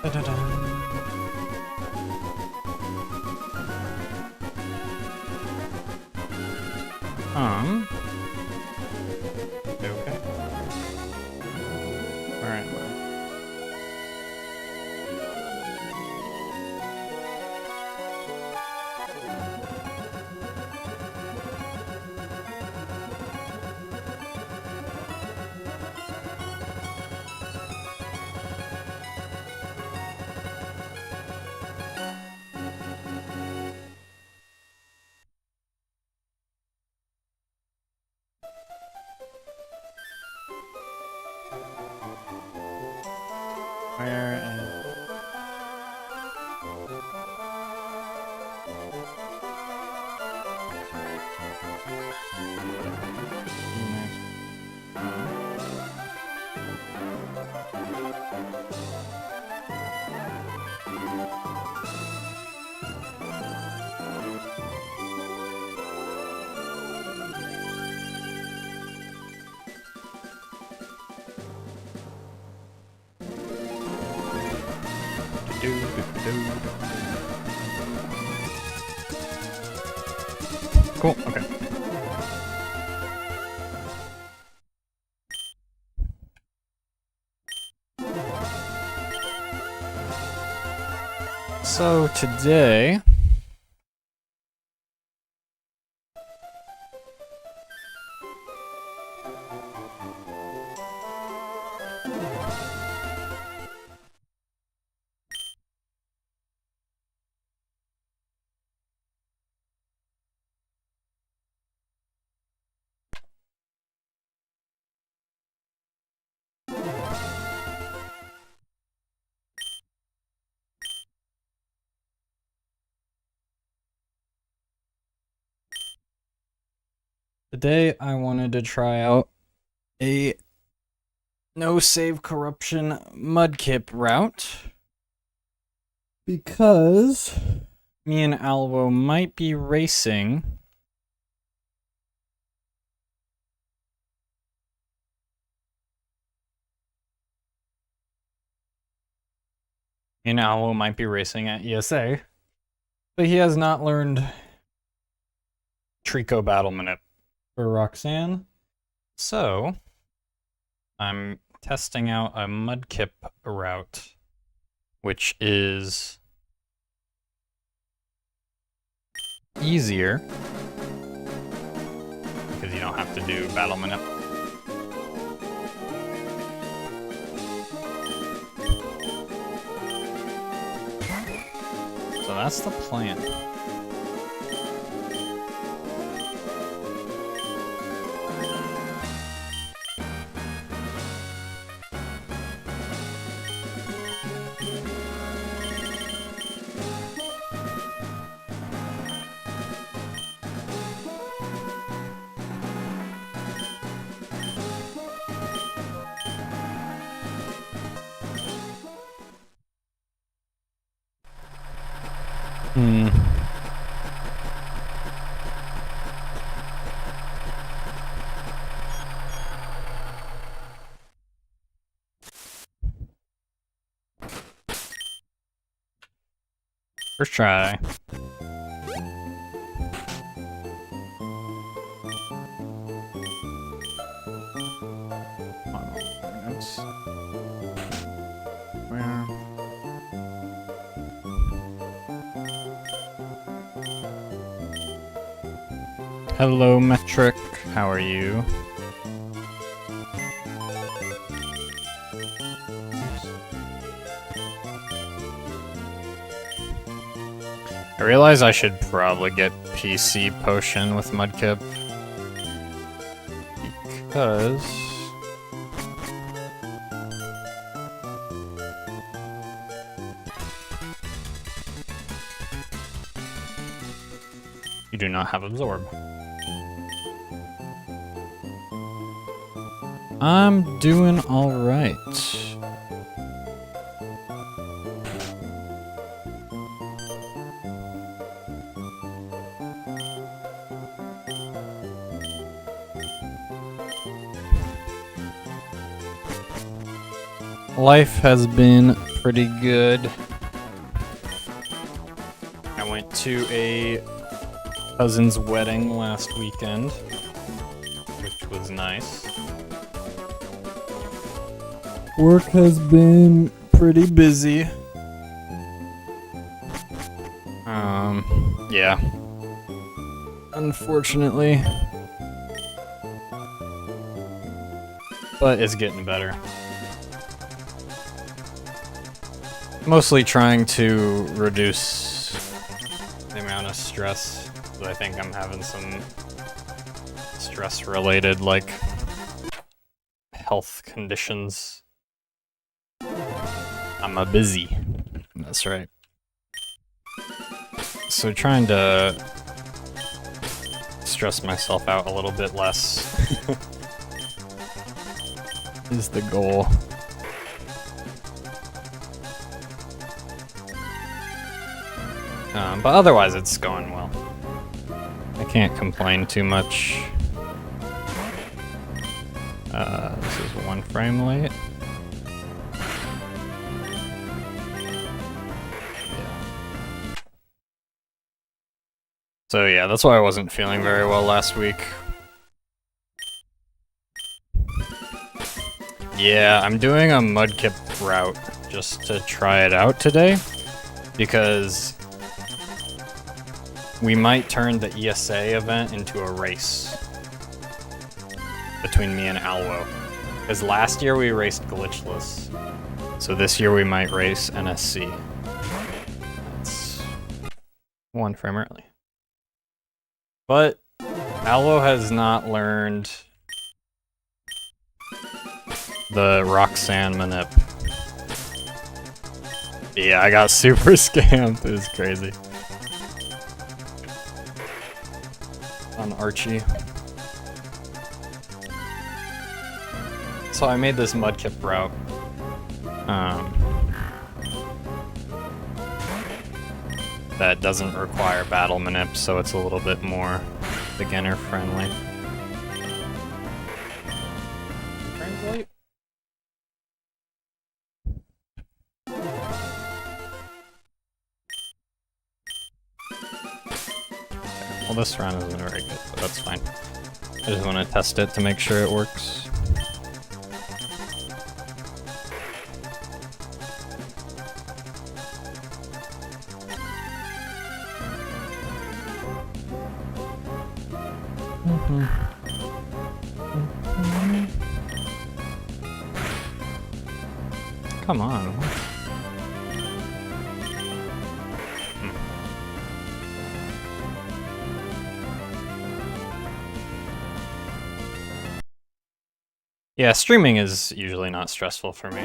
Okay. All right. Where is... Cool, okay. So today... Today I wanted to try out a no save corruption Mudkip route because me and Alvo might be racing at ESA, but he has not learned Trico Battle Manip for Roxanne, so I'm testing out a Mudkip route, which is easier because you don't have to do Battle Manip. So that's the plan. First try. Hello, Metric. How are you? I realize I should probably get PC Potion with Mudkip. Because... you do not have Absorb. I'm doing alright. Life has been pretty good. I went to a cousin's wedding last weekend, which was nice. Work has been pretty busy. Yeah. Unfortunately. But it's getting better. Mostly trying to reduce the amount of stress. I think I'm having some stress-related, like, health conditions. I'm a busy. That's right. So trying to stress myself out a little bit less is the goal. But otherwise it's going well. I can't complain too much. This is 1 frame late. So yeah, that's why I wasn't feeling very well last week. Yeah, I'm doing a Mudkip route just to try it out today, because we might turn the ESA event into a race between me and Alwo. Because last year we raced glitchless, so this year we might race NSC. It's 1 frame early. But Alwo has not learned the Roxanne manip. Yeah, I got super scammed. It was crazy. On Archie. So I made this Mudkip route. That doesn't require battle manip, so it's a little bit more beginner friendly. Translate? Well, this round isn't very good, but that's fine. I just want to test it to make sure it works. Come on. Yeah, streaming is usually not stressful for me.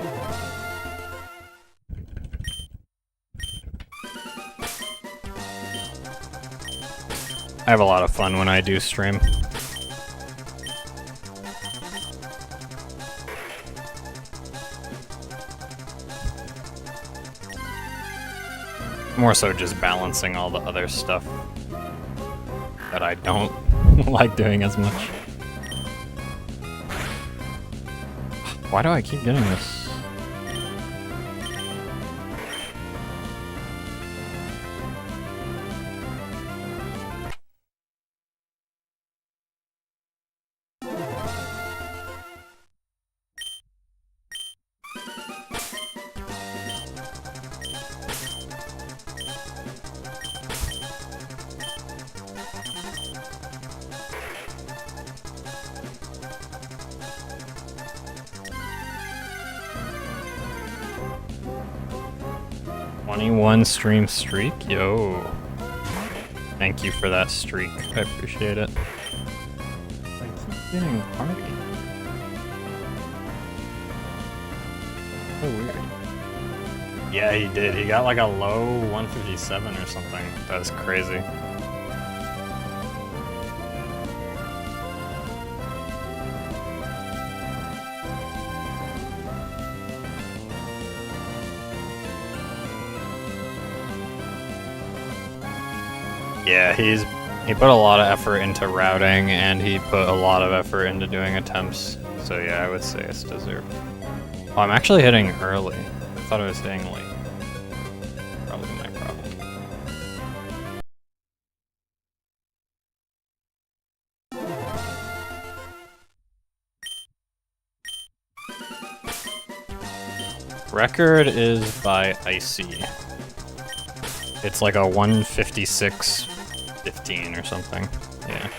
I have a lot of fun when I do stream. More so just balancing all the other stuff that I don't like doing as much. Why do I keep getting this? One stream streak? Yo. Thank you for that streak. I appreciate it. I keep getting hardy. So weird. Yeah, he did. He got like a low 157 or something. That's crazy. Yeah, he put a lot of effort into routing, and he put a lot of effort into doing attempts. So yeah, I would say it's deserved. Oh, I'm actually hitting early. I thought I was hitting late. Probably my problem. Record is by Icy. It's like a 156.15 or something. Yeah.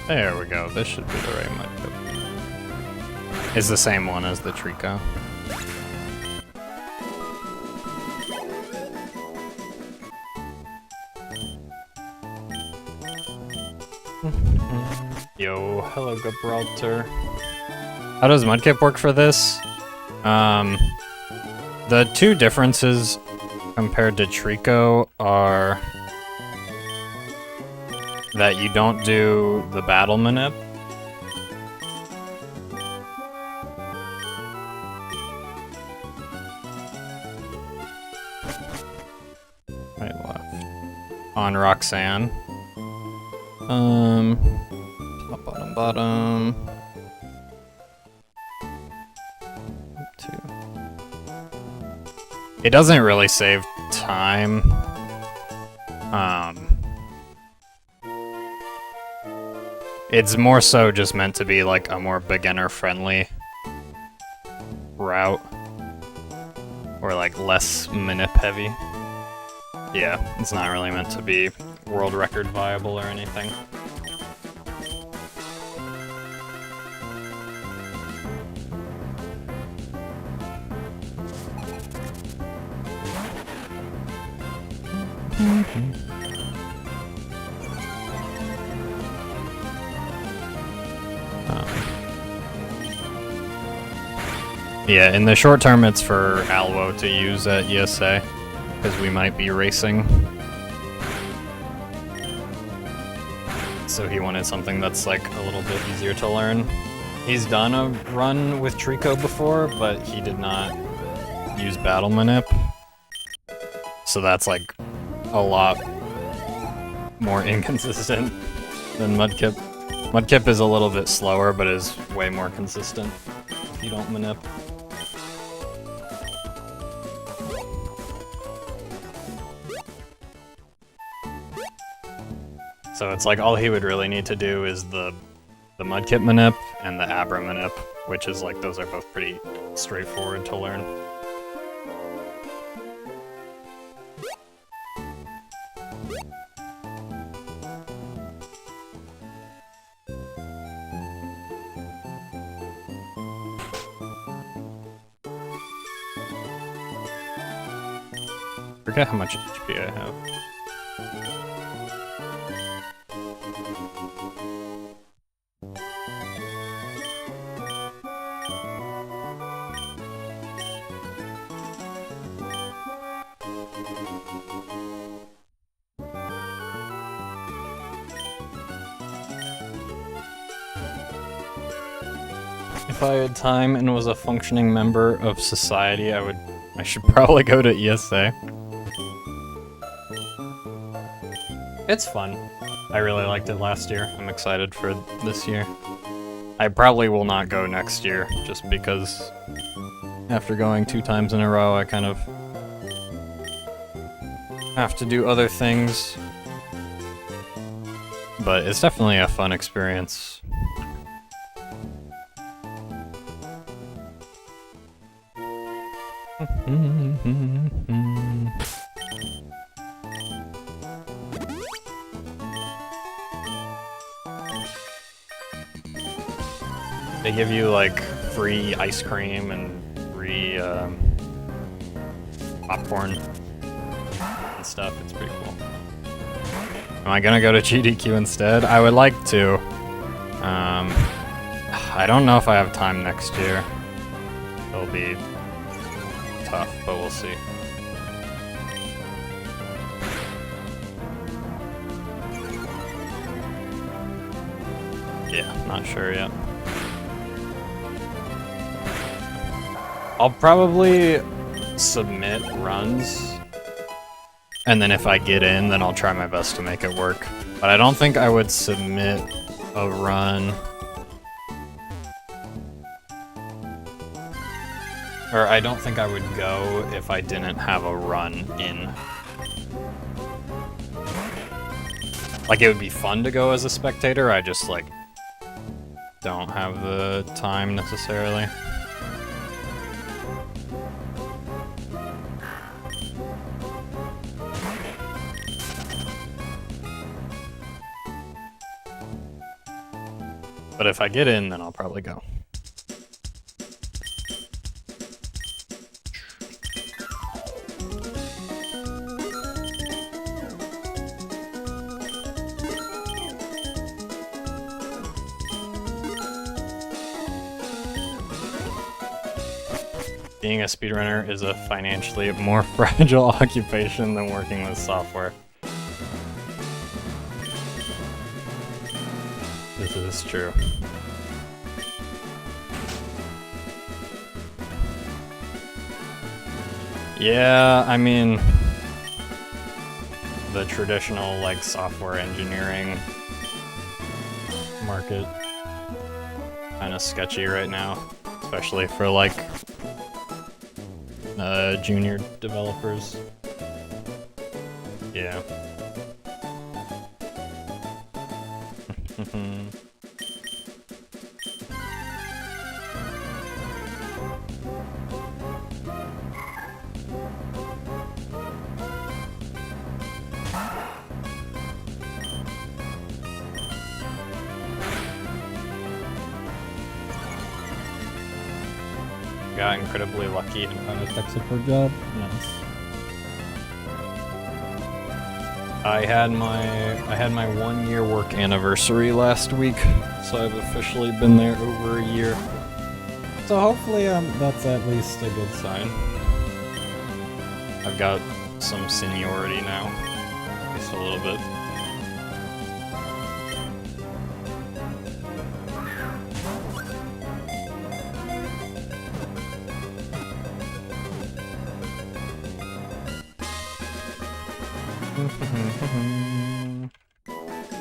There we go. This should be the right Mudkip. It's the same one as the Trico. Yo, hello Gibraltar. How does Mudkip work for this? The two differences compared to Trico are that you don't do the battle manip. Right, left. On Roxanne. Top, bottom. 2. It doesn't really save time. It's more so just meant to be like a more beginner-friendly route. Or like less manip heavy. Yeah, it's not really meant to be world record viable or anything. Yeah, in the short term it's for Alwo to use at ESA, because we might be racing. So he wanted something that's like a little bit easier to learn. He's done a run with Trico before, but he did not use Battle Manip. So that's like a lot more inconsistent than Mudkip. Mudkip is a little bit slower, but is way more consistent if you don't manip. So it's like all he would really need to do is the Mudkip manip and the Abra manip, which is like those are both pretty straightforward to learn. Forget how much HP I have. If I had time and was a functioning member of society, I should probably go to ESA. It's fun. I really liked it last year. I'm excited for this year. I probably will not go next year, just because after going 2 times in a row, I kind of have to do other things. But it's definitely a fun experience. They give you like free ice cream and free popcorn and stuff. It's pretty cool. Am I gonna go to GDQ instead? I would like to. I don't know if I have time next year. It'll be tough, but we'll see. Yeah, not sure yet. I'll probably submit runs, and then if I get in, then I'll try my best to make it work. But I don't think I would submit a run. Or I don't think I would go if I didn't have a run in. Like, it would be fun to go as a spectator, I just, like, don't have the time necessarily. But if I get in, then I'll probably go. Being a speedrunner is a financially more fragile occupation than working with software. This is true. Yeah, I mean, the traditional, like, software engineering market kinda sketchy right now, especially for, like, junior developers. Yeah. Got incredibly lucky and found a tech support job. Nice. I had my 1-year work anniversary last week, so I've officially been there over a year. So hopefully that's at least a good sign. I've got some seniority now, at least a little bit.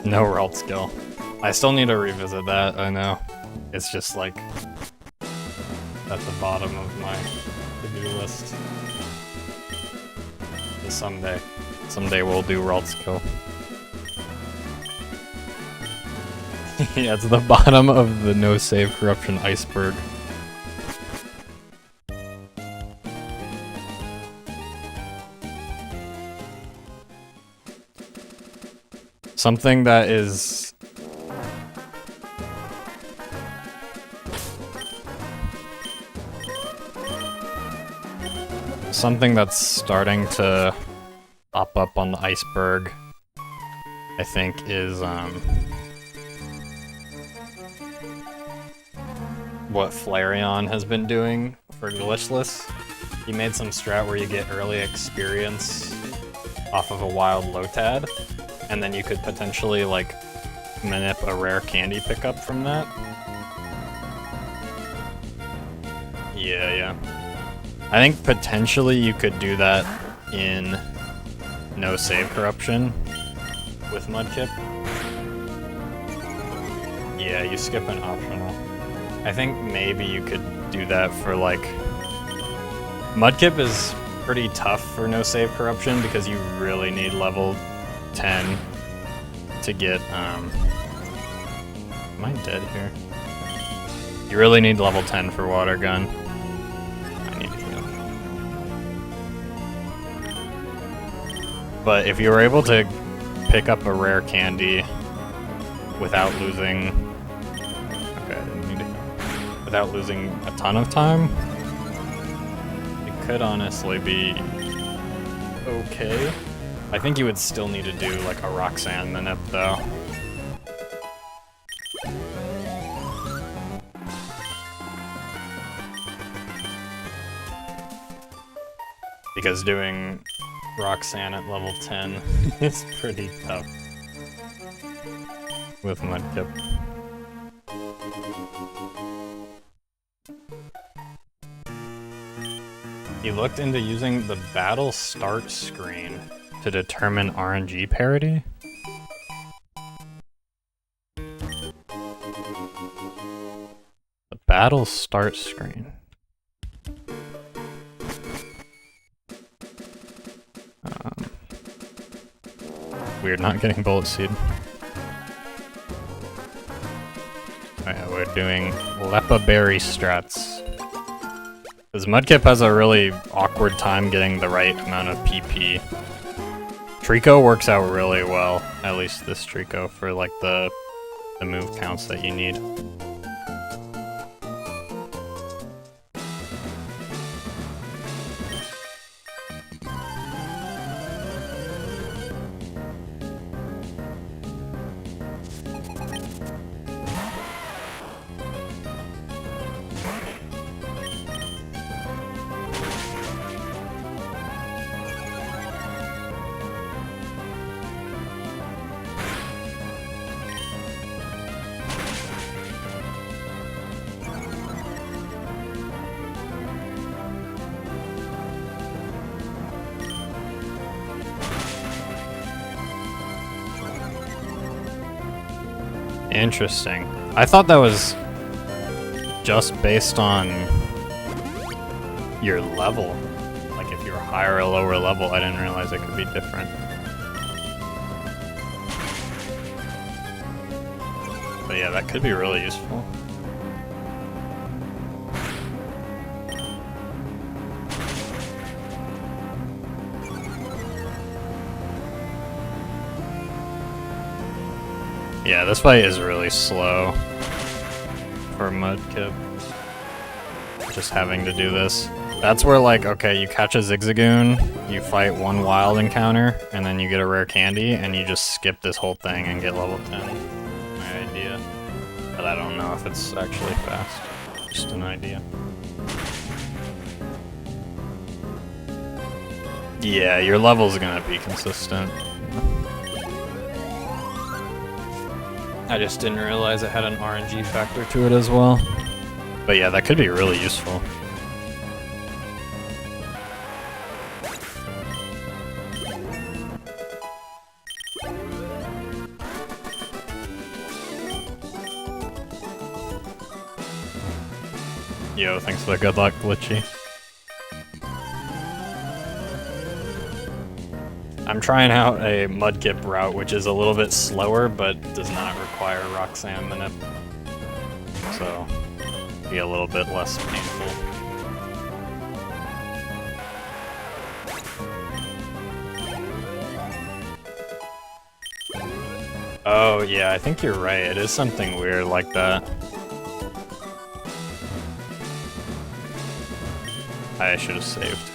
No Ralt skill. I still need to revisit that, I know. It's just like at the bottom of my to-do list. But someday we'll do Ralt skill. Yeah, it's the bottom of the no save corruption iceberg. Something that is something that's starting to pop up on the iceberg, I think, is what Flareon has been doing for glitchless. He made some strat where you get early experience off of a wild Lotad, and then you could potentially, like, manip a rare candy pickup from that. Yeah. I think potentially you could do that in no save corruption with Mudkip. Yeah, you skip an optional. I think maybe you could do that for like... Mudkip is pretty tough for no save corruption because you really need level 10 to get... Am I dead here? You really need level 10 for water gun. I need to heal. But if you were able to pick up a rare candy without losing... Okay, I didn't need to heal. Without losing a ton of time, it could honestly be okay. I think you would still need to do like a Roxanne minute though. Because doing Roxanne at level 10 is pretty tough with Mudkip. He looked into using the battle start screen to determine RNG parity? The battle start screen. Weird not getting bullet seed. Alright, we're doing Lepa Berry strats. Because Mudkip has a really awkward time getting the right amount of PP. Trico works out really well, at least this Trico, for like the move counts that you need. Interesting. I thought that was just based on your level. Like if you're higher or lower level, I didn't realize it could be different. But yeah, that could be really useful. Yeah, this fight is really slow for Mudkip. Just having to do this. That's where, like, okay, you catch a Zigzagoon, you fight one wild encounter, and then you get a rare candy, and you just skip this whole thing and get level 10. My idea. But I don't know if it's actually fast. Just an idea. Yeah, your level's gonna be consistent. I just didn't realize it had an RNG factor to it as well. But yeah, that could be really useful. Yo, thanks for the good luck, Glitchy. I'm trying out a Mudkip route, which is a little bit slower, but does not require Roxanne Minute. So, be a little bit less painful. Oh, yeah, I think you're right. It is something weird like that. I should have saved.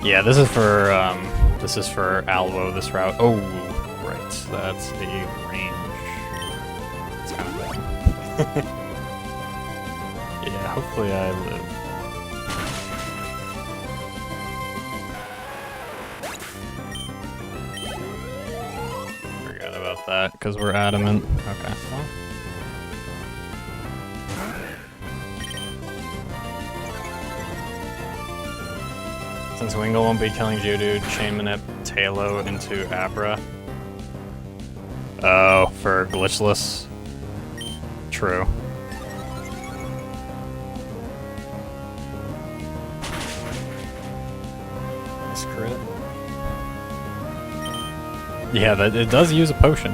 Yeah, this is for Alvo, this route. Oh, right, that's a range. It's kind of bad. Yeah, hopefully I live. that because we're adamant. Okay. Well. Since Wingull won't be killing Judo, chain manip Talo into Abra. Oh, for glitchless. True. Nice crit. Yeah, it does use a potion.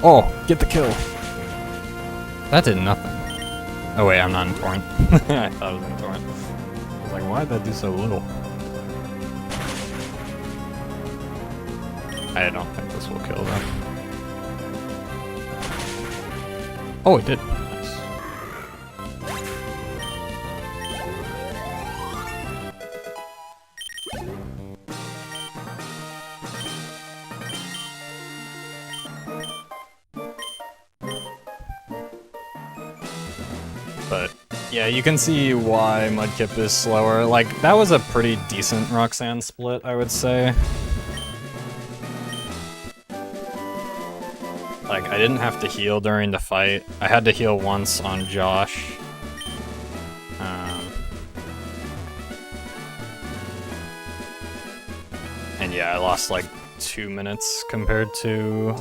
Oh, get the kill. That did nothing. Oh wait, I'm not in Torrent. I thought it was in Torrent. I was like, why'd that do so little? I don't think this will kill them. Oh, it did. Nice. But yeah, you can see why Mudkip is slower. Like, that was a pretty decent Roxanne split, I would say. Like, I didn't have to heal during the fight. I had to heal once on Josh. And yeah, I lost like 2 minutes compared to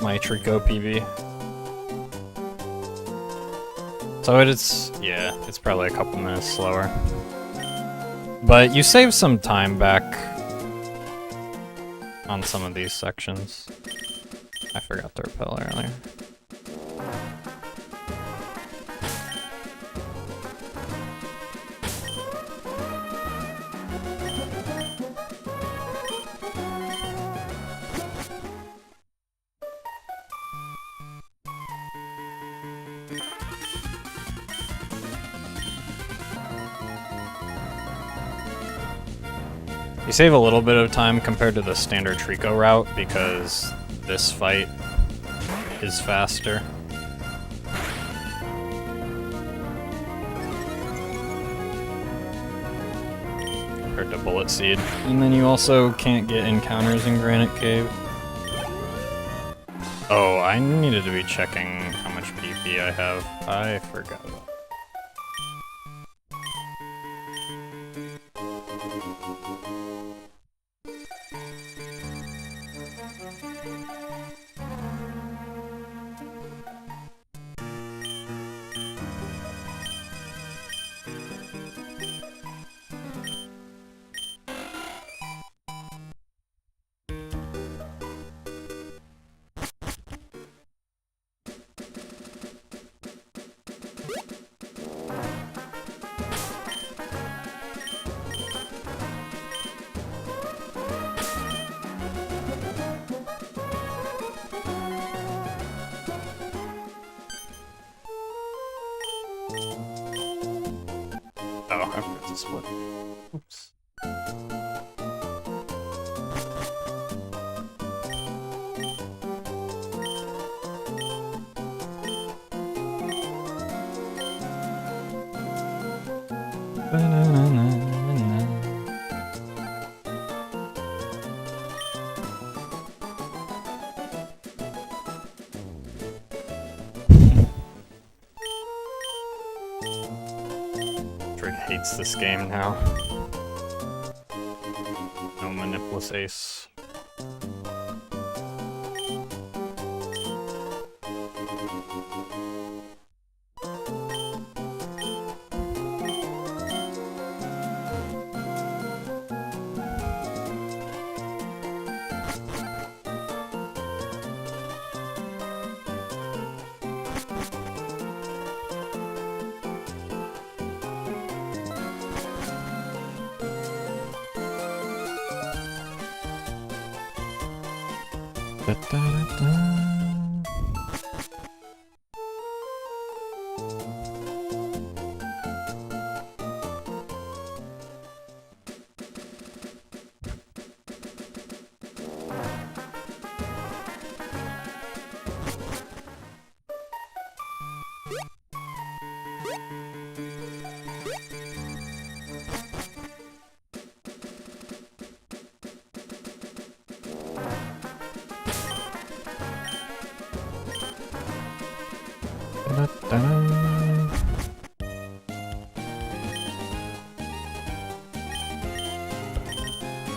my Trico PV. So yeah, it's probably a couple minutes slower. But you save some time back on some of these sections. I forgot to repel earlier. You save a little bit of time compared to the standard Trico route because this fight is faster. Compared to Bullet Seed. And then you also can't get encounters in Granite Cave. Oh, I needed to be checking how much PP I have. I forgot about that. Oh, I forgot to split. Oops. Drake hates this game now. No Maniplus Ace. Da, da, da, da.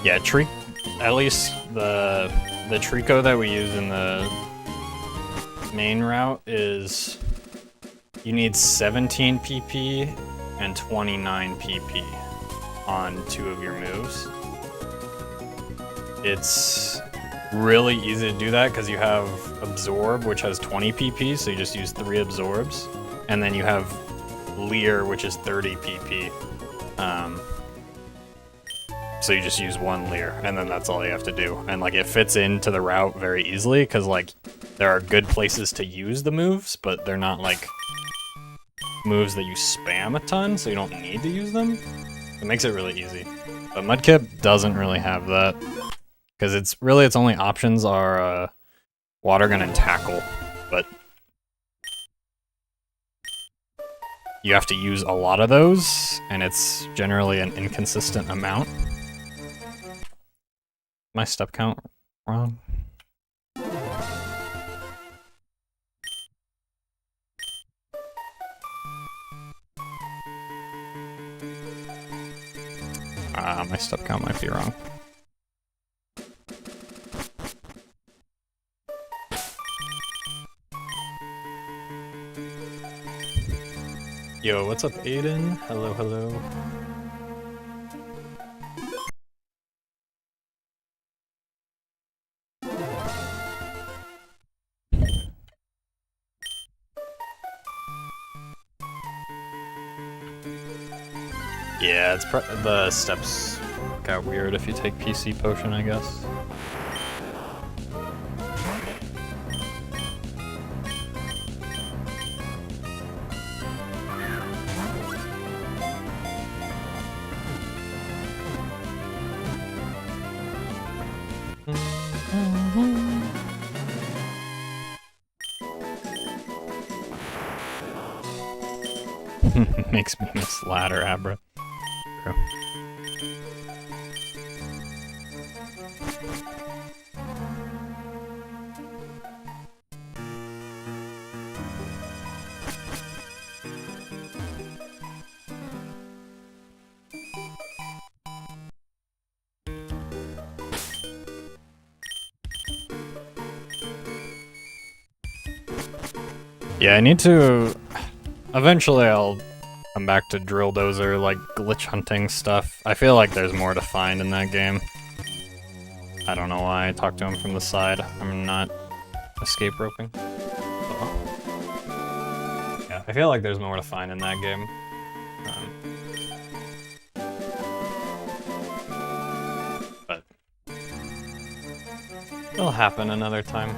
Yeah, at least the Trico that we use in the main route is you need 17 PP and 29 PP on 2 of your moves. It's really easy to do that because you have Absorb, which has 20 PP, so you just use 3 Absorbs, and then you have Leer, which is 30 PP. So you just use 1 Leer, and then that's all you have to do. And like it fits into the route very easily because like there are good places to use the moves, but they're not like moves that you spam a ton, so you don't need to use them. It makes it really easy. But Mudkip doesn't really have that because its only options are Water Gun and Tackle, but you have to use a lot of those, and it's generally an inconsistent amount. My step count wrong? My step count might be wrong. Yo, what's up, Aiden? Hello, hello. Yeah, it's the steps got weird if you take PC potion, I guess. Makes me miss ladder, Abra. True. Yeah, I need to... Eventually I'll come back to Drill Dozer, like, glitch hunting stuff. I feel like there's more to find in that game. I don't know why I talked to him from the side. I'm not escape roping. Yeah, I feel like there's more to find in that game. But it'll happen another time.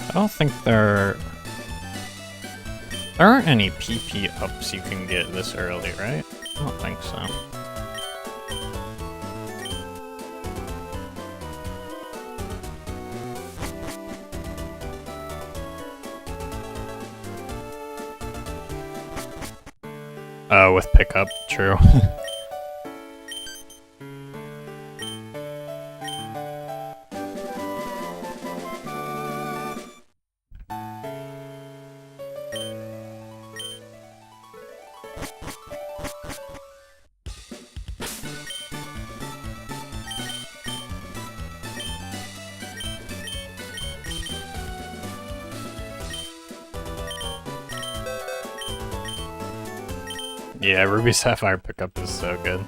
I don't think there aren't any PP ups you can get this early, right? I don't think so. Oh, with pickup, true. Yeah, Ruby Sapphire pickup is so good.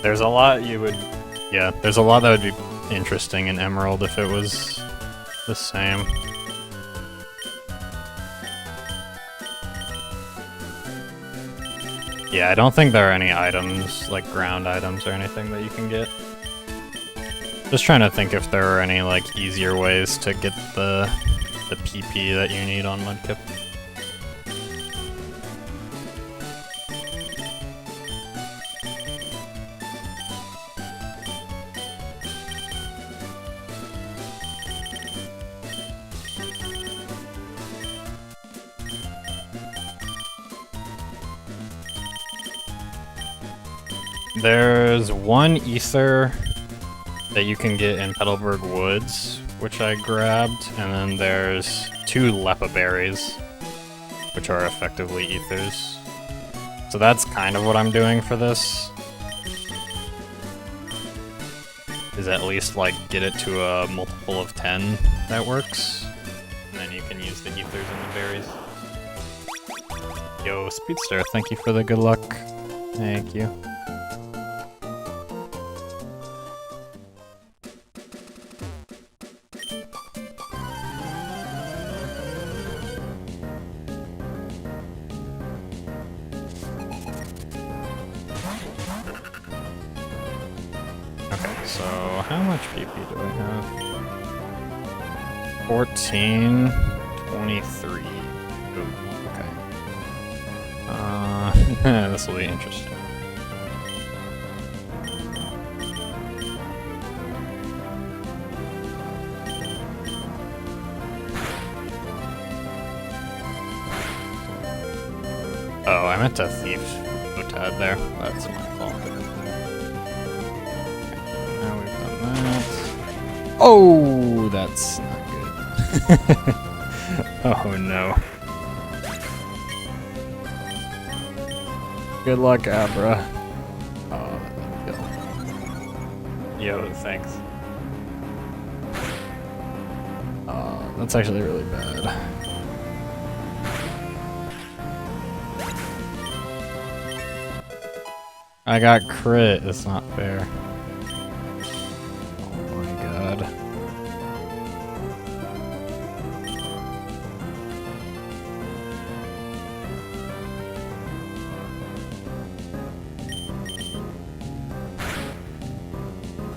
There's a lot you would... Yeah, there's a lot that would be interesting in Emerald if it was the same. Yeah, I don't think there are any items, like ground items or anything that you can get. Just trying to think if there are any, like, easier ways to get the PP that you need on Mudkip. There's one ether that you can get in Petalburg Woods, which I grabbed, and then there's 2 Lepa berries, which are effectively ethers. So that's kind of what I'm doing for this. Is at least, like, get it to a multiple of 10 that works. And then you can use the ethers and the berries. Yo, Speedster, thank you for the good luck. Thank you. So, how much PP do I have? 14, 23. Ooh, okay. This will be interesting. Oh, I meant to thief Otad there. That's my fault. Oh, that's not good. Oh no. Good luck, Abra. Oh, yo, thanks. Oh, that's actually really bad. I got crit, it's not fair.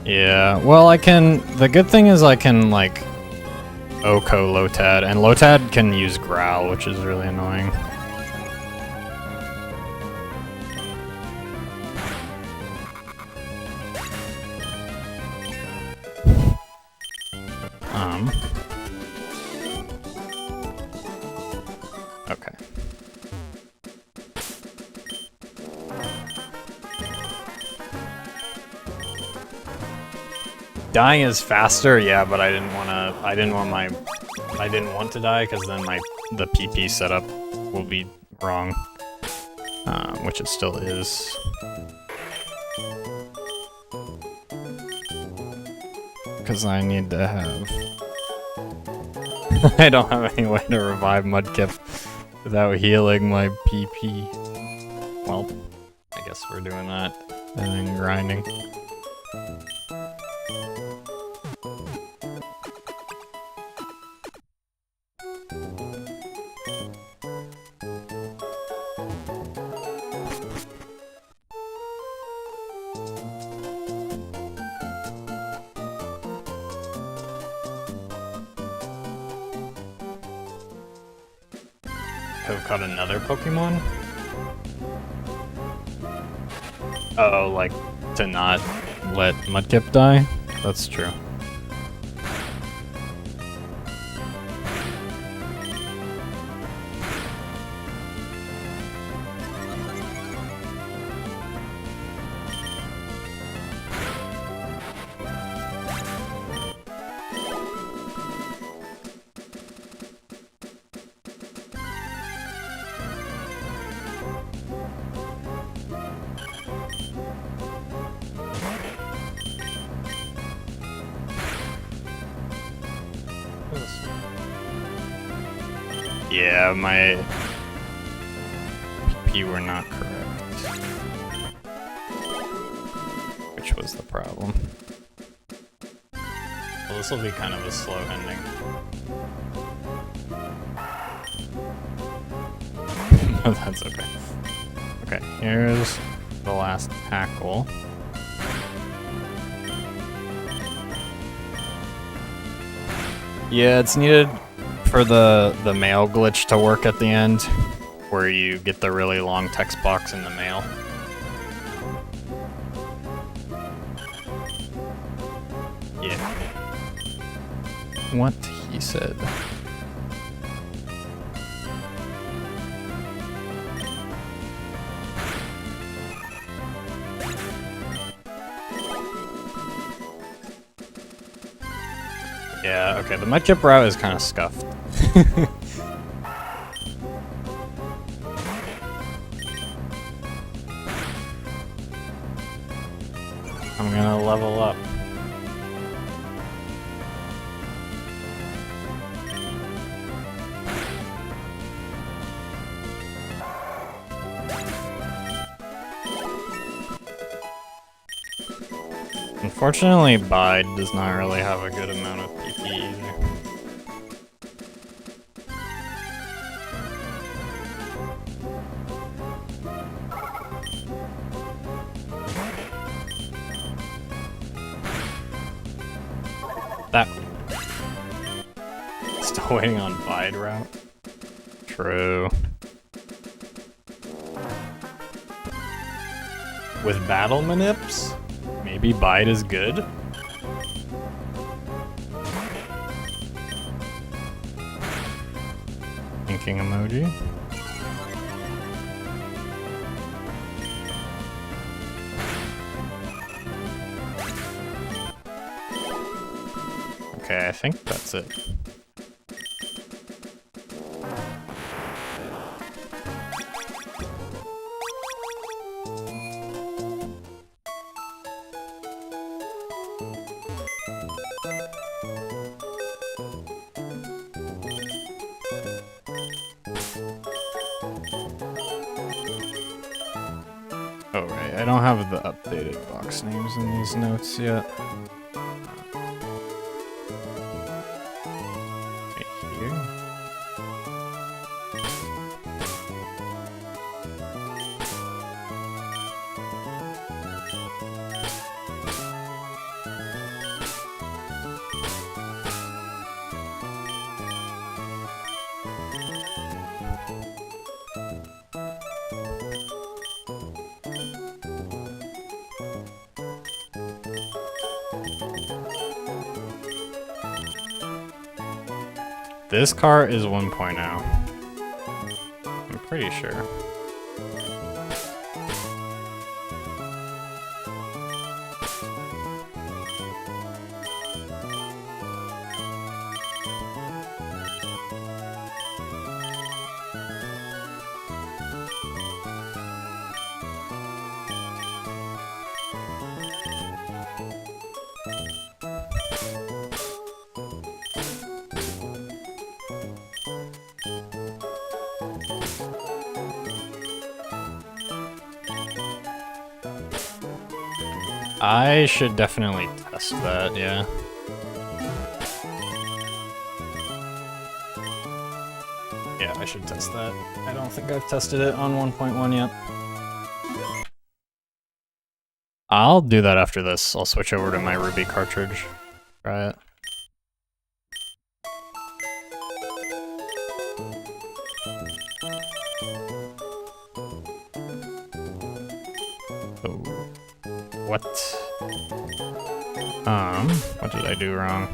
Yeah, well I can, the good thing is I can like Oko Lotad, and Lotad can use Growl, which is really annoying. Okay. Dying is faster, yeah, but I didn't want to die because then the PP setup will be wrong, which it still is. Because I need to have. I don't have any way to revive Mudkip without healing my PP. Well, I guess we're doing that and then grinding. Have caught another Pokemon? Oh, like to not let Mudkip die? That's true. Yeah, my PP were not correct. glitch was the problem. Well, this will be kind of a slow ending. But that's okay. Okay, here's the last tackle. Yeah, it's needed for the mail glitch to work at the end, where you get the really long text box in the mail. Yeah. What he said. Yeah, okay, the Mudkip route is kind of scuffed. I'm gonna level up. Unfortunately, Bide does not really have a good amount of PP either. That. Still waiting on Bide route. True. With battle manips? Maybe Bide is good? Thinking emoji. Okay, I think that's it. Oh right, I don't have the updated box names in these notes yet. Right here. This car is 1.0. I'm pretty sure. I should definitely test that, yeah. Yeah, I should test that. I don't think I've tested it on 1.1 yet. I'll do that after this. I'll switch over to my Ruby cartridge. Try it. Oh. What? What did I do wrong?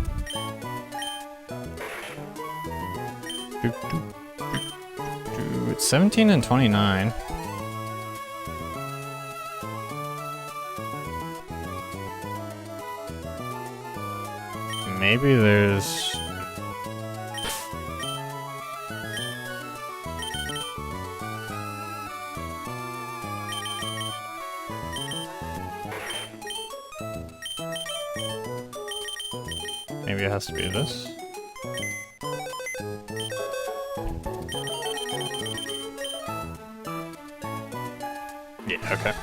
It's 17 and 29. Maybe there's... Maybe it has to be this. Yeah, okay.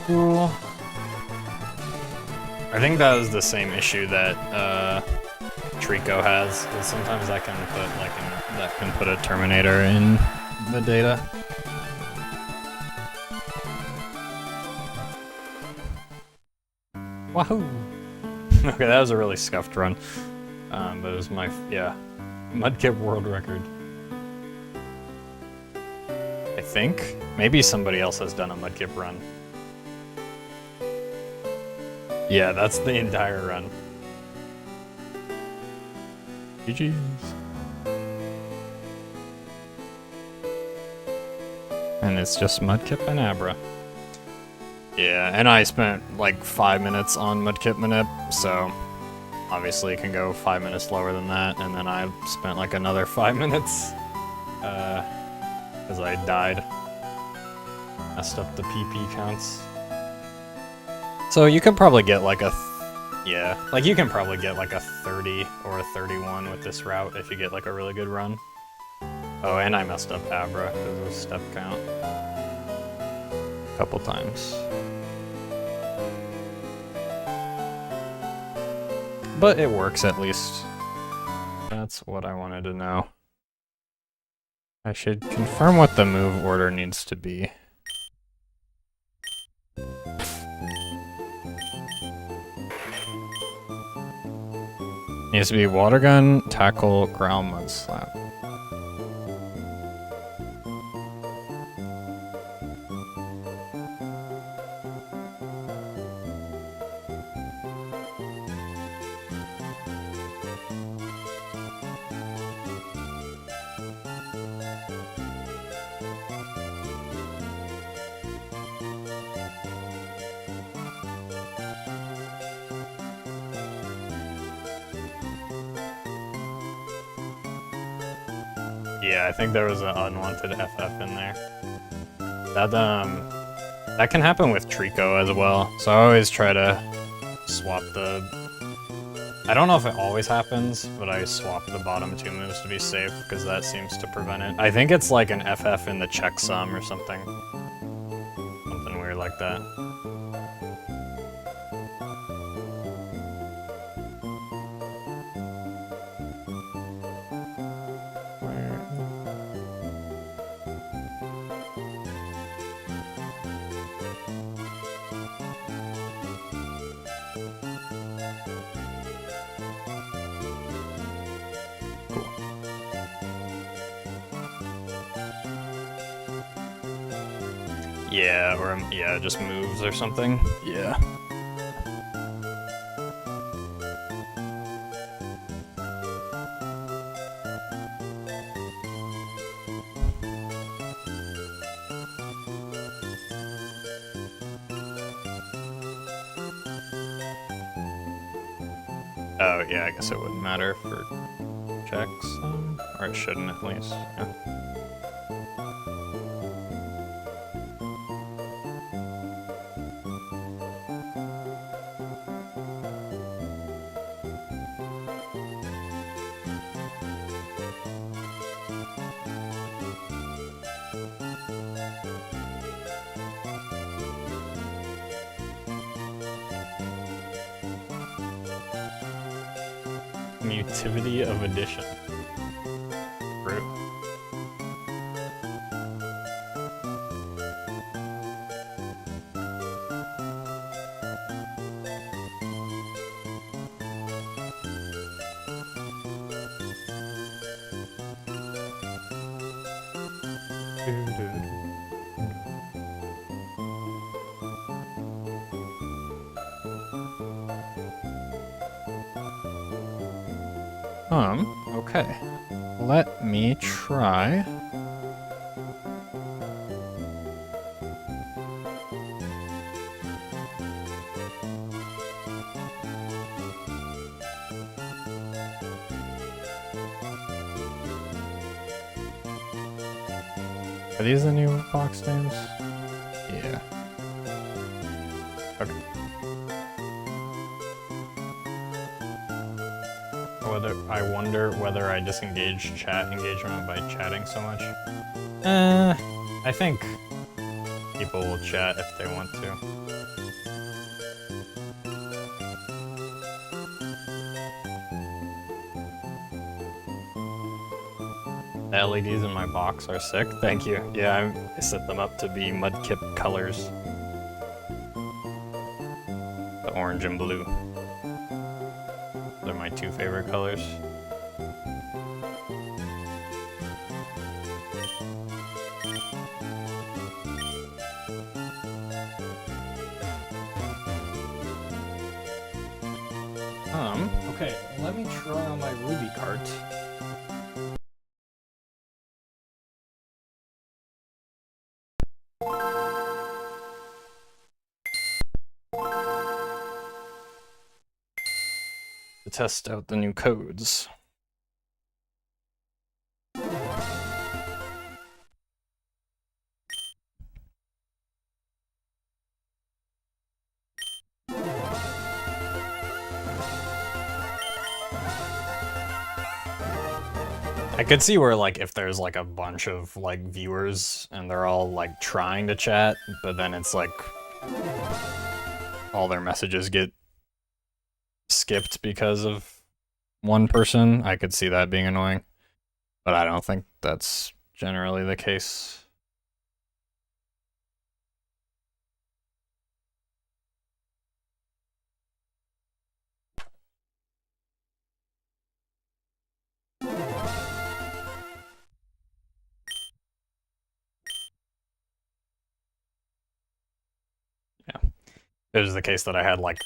Cool. I think that was the same issue that Trico has. Is sometimes that can put a terminator in the data. Wahoo! Okay, that was a really scuffed run. But it was my, Mudkip world record. I think. Maybe somebody else has done a Mudkip run. Yeah, that's the entire run. GG's. And it's just Mudkip and Abra. Yeah, and I spent like 5 minutes on Mudkip Manip, so obviously it can go 5 minutes lower than that, and then I spent like another 5 minutes, because I died. Messed up the PP counts. So you could probably get like you can probably get like a 30 or a 31 with this route if you get like a really good run. Oh, and I messed up Abra because of step count. A couple times. But it works at least. That's what I wanted to know. I should confirm what the move order needs to be. Needs to be Water Gun, Tackle, Growl, Mud Slap. Yeah, I think there was an unwanted FF in there. That can happen with Trico as well. So I always try to swap the... I don't know if it always happens, but I swap the bottom 2 moves to be safe, because that seems to prevent it. I think it's like an FF in the checksum or something. Something weird like that. Yeah, or yeah, just moves or something. Yeah. Oh, yeah, I guess it wouldn't matter for checks, or it shouldn't at least. Yeah. Mutivity of addition. True. Okay. Let me try. Are these the new box names? Yeah. Okay. I wonder whether I disengage chat engagement by chatting so much. I think people will chat if they want to. The LEDs in my box are sick. Thank you. Yeah, I set them up to be Mudkip colors. The orange and blue. They're my two favorite colors. Okay, let me try on my Ruby cart. To test out the new codes. I could see where, like, if there's like a bunch of like viewers and they're all like trying to chat, but then it's like all their messages get skipped because of one person, I could see that being annoying. But I don't think that's generally the case. Yeah. If it was the case that I had like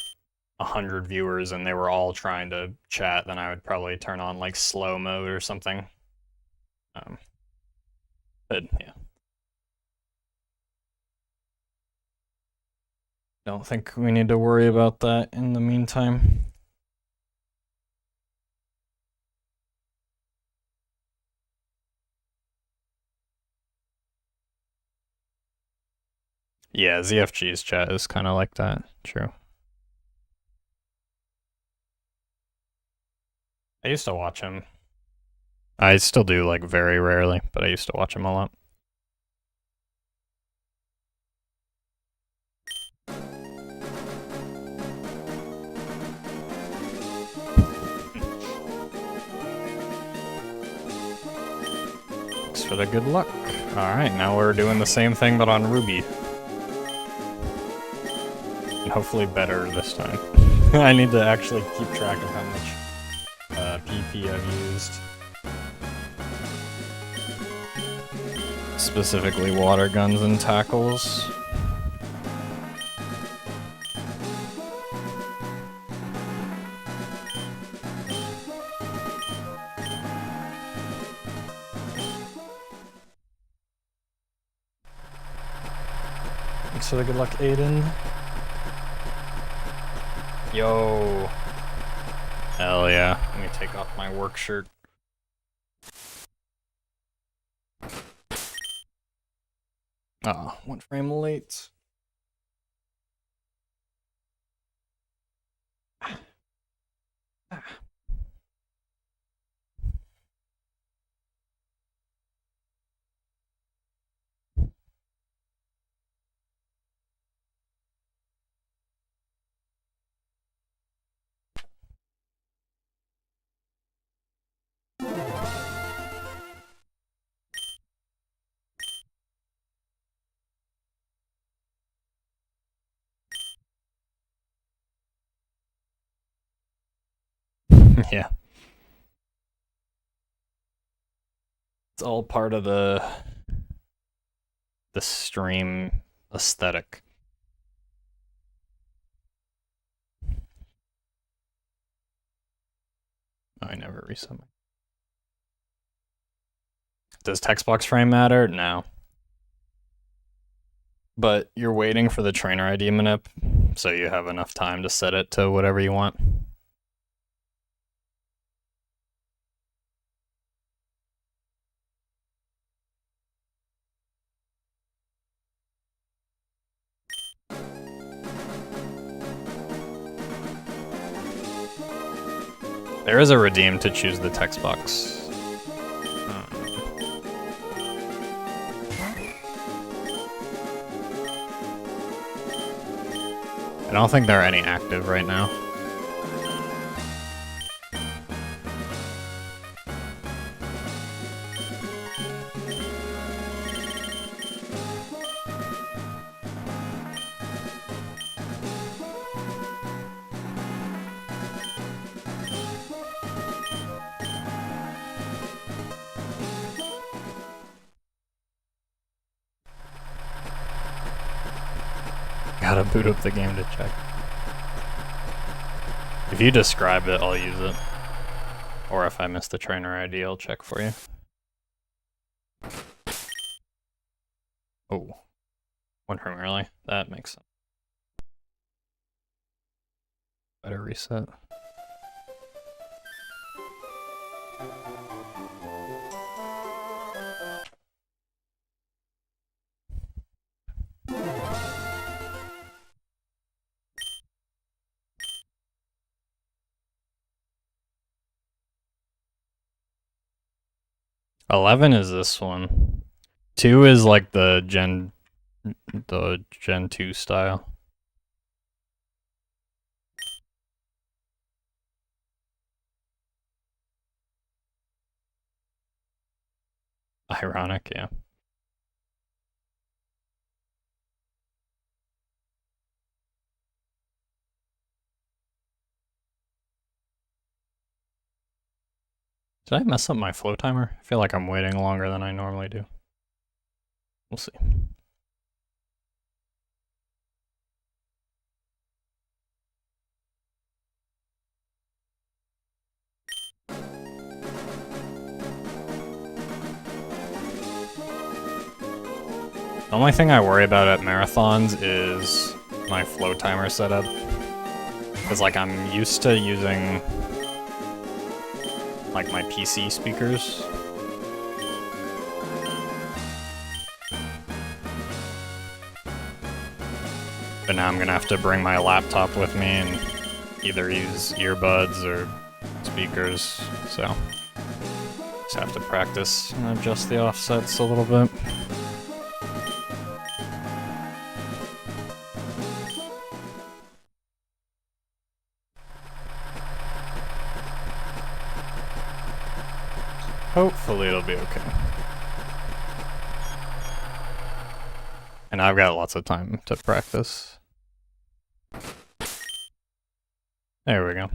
100 viewers and they were all trying to chat, then I would probably turn on like slow mode or something. But yeah. Don't think we need to worry about that in the meantime. Yeah, ZFG's chat is kind of like that. True. I used to watch him. I still do, like, very rarely, but I used to watch him a lot. Thanks for the good luck. Alright, now we're doing the same thing but on Ruby. And hopefully better this time. I need to actually keep track of how much PP I've used. Specifically water guns and tackles. Thanks for the good luck, Aiden. Yo. Hell yeah. Let me take off my work shirt. Ah, 1 frame late. Yeah. It's all part of the stream aesthetic. Oh, I never reset my... Does text box frame matter? No. But you're waiting for the trainer ID manip, so you have enough time to set it to whatever you want. There is a redeem to choose the text box. I don't think there are any active right now. forgot to boot up the game to check. If you describe it, I'll use it. Or if I miss the trainer ID, I'll check for you. Oh. One from early. That makes sense. Better reset. $11 is this one. 2 is like the Gen 2 style. Ironic, yeah. Did I mess up my flow timer? I feel like I'm waiting longer than I normally do. We'll see. The only thing I worry about at marathons is my flow timer setup. Because like I'm used to using like my PC speakers. But now I'm gonna have to bring my laptop with me and either use earbuds or speakers, so just have to practice and adjust the offsets a little bit. Hopefully it'll be okay. And I've got lots of time to practice. There we go.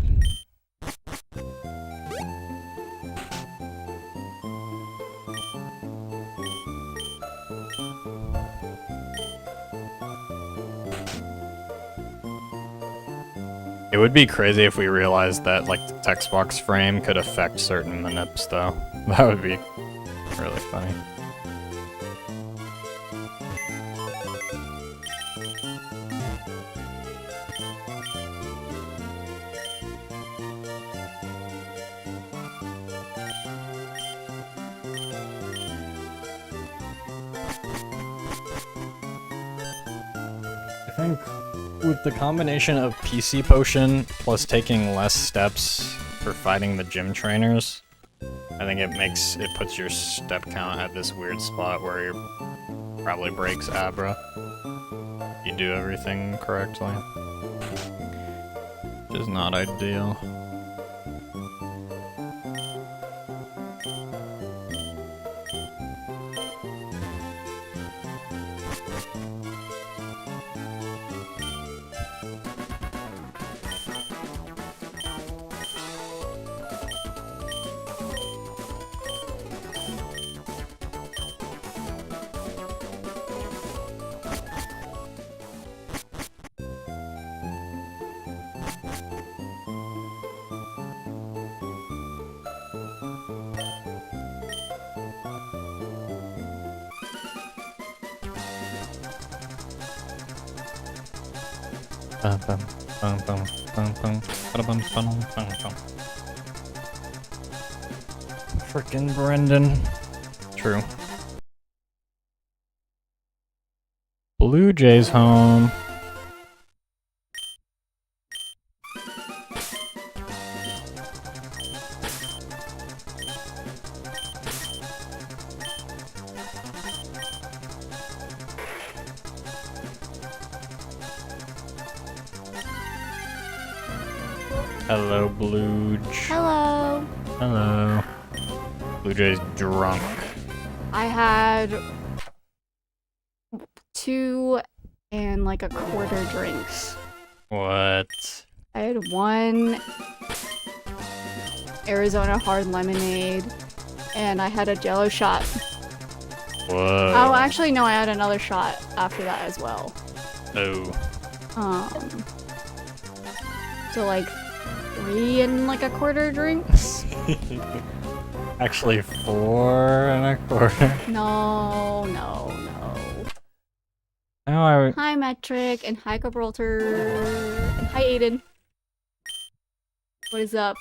It would be crazy if we realized that like the text box frame could affect certain manips though. That would be really funny. I think with the combination of PC Potion plus taking less steps for fighting the gym trainers, I think it puts your step count at this weird spot where it probably breaks Abra. You do everything correctly. Which is not ideal. Frickin' Brendan. True. Blue Jays home. Hello, Blue. Hello. Hello. Blue Jay's drunk. I had 2 and like a quarter drinks. What? I had 1 Arizona hard lemonade and I had a Jello shot. Whoa. Oh, actually no, I had another shot after that as well. Oh. So like 3 1/4 drinks? Actually, 4 1/4. No. No, Hi Metric and hi Gibraltar and hi Aiden. What is up?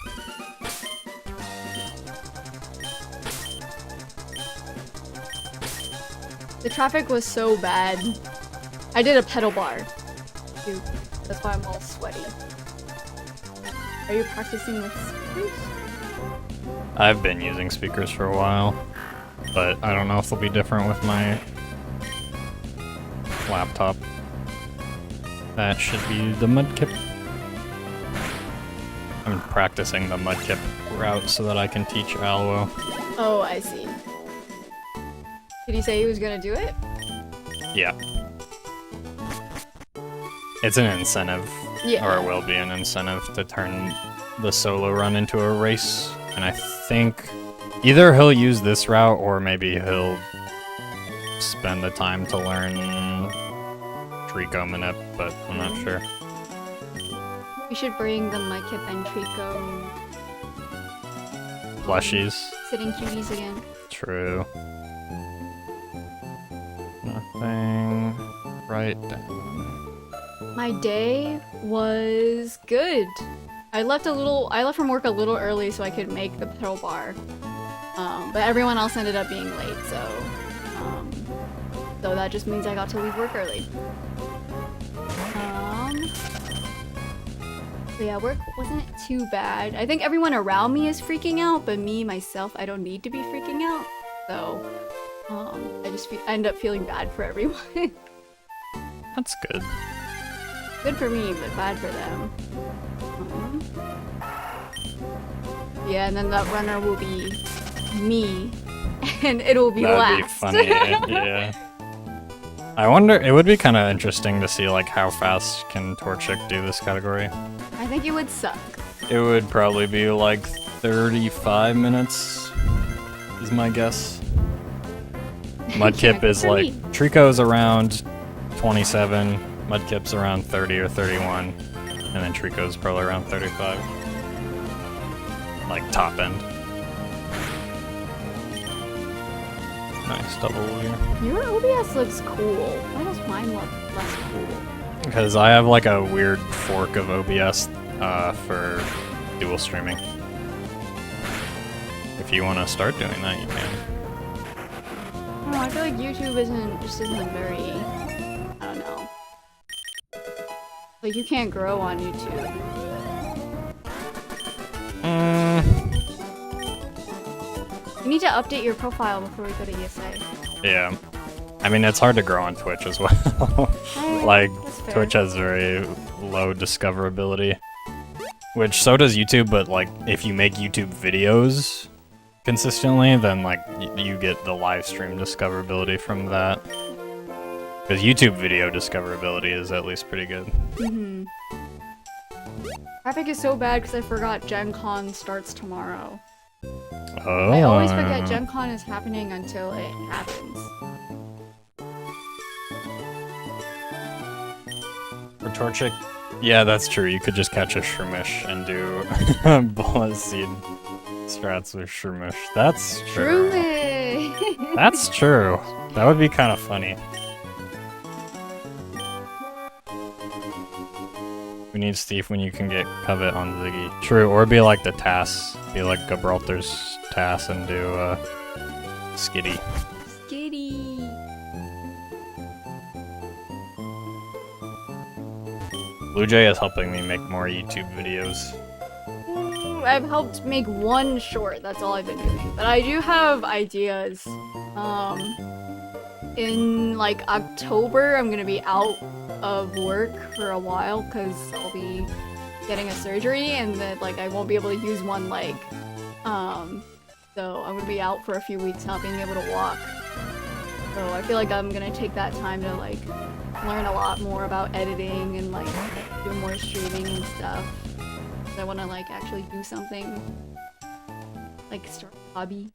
The traffic was so bad. I did a pedal bar. Dude, that's why I'm all sweaty. Are you practicing with speakers? I've been using speakers for a while, but I don't know if they'll be different with my laptop. That should be the Mudkip. I'm practicing the Mudkip route so that I can teach Alwo. Oh, I see. Did he say he was gonna do it? Yeah. It's an incentive, Yeah. or it will be an incentive to turn the solo run into a race. And I think either he'll use this route or maybe he'll spend the time to learn Trico Manip, but I'm not sure. We should bring the Mudkip and Trico Plushies. sitting cuties again. True. Nothing. Right down. My day was good. I left from work a little early so I could make the pedal bar. But everyone else ended up being late, so that just means I got to leave work early. But yeah, work wasn't too bad. I think everyone around me is freaking out, but me, myself, I don't need to be freaking out. So, I end up feeling bad for everyone. That's good. Good for me, but bad for them. Yeah, and then that runner will be me, and it'll be last. That'd be funny, yeah. I wonder, it would be kind of interesting to see like how fast can Torchic do this category. I think it would suck. It would probably be like 35 minutes, is my guess. Mudkip is like, Trico's around 27, Mudkip's around 30 or 31, and then Trico's probably around 35. Like top end. Nice double here. Your OBS looks cool. Why does mine look less cool? Because I have like a weird fork of OBS for dual streaming. If you want to start doing that, you can. Oh, I feel like YouTube isn't very, I don't know. Like you can't grow on YouTube. You need to update your profile before we go to ESA. Yeah. I mean, it's hard to grow on Twitch as well. Like, Twitch has very low discoverability. Which, so does YouTube, but like, if you make YouTube videos consistently, then like, you get the live stream discoverability from that. Because YouTube video discoverability is at least pretty good. Mm-hmm. Traffic is so bad because I forgot Gen Con starts tomorrow. Oh. I always forget Gen Con is happening until it happens. For Torchic, yeah, that's true. You could just catch a Shroomish and do Bullet Seed strats with Shroomish. That's true. Shroomish! That's true. That would be kind of funny. We need Steve when you can get Covet on Ziggy. True, or be like the Tass. Be like Gibraltar's Tass and do Skitty. Skitty! Blue Jay is helping me make more YouTube videos. I've helped make one short, that's all I've been doing. But I do have ideas. In like October, I'm gonna be out of work for a while because I'll be getting a surgery and then like I won't be able to use one leg. So I'm gonna be out for a few weeks not being able to walk. So I feel like I'm gonna take that time to like learn a lot more about editing and like do more streaming and stuff. I want to like actually do something, like start a hobby.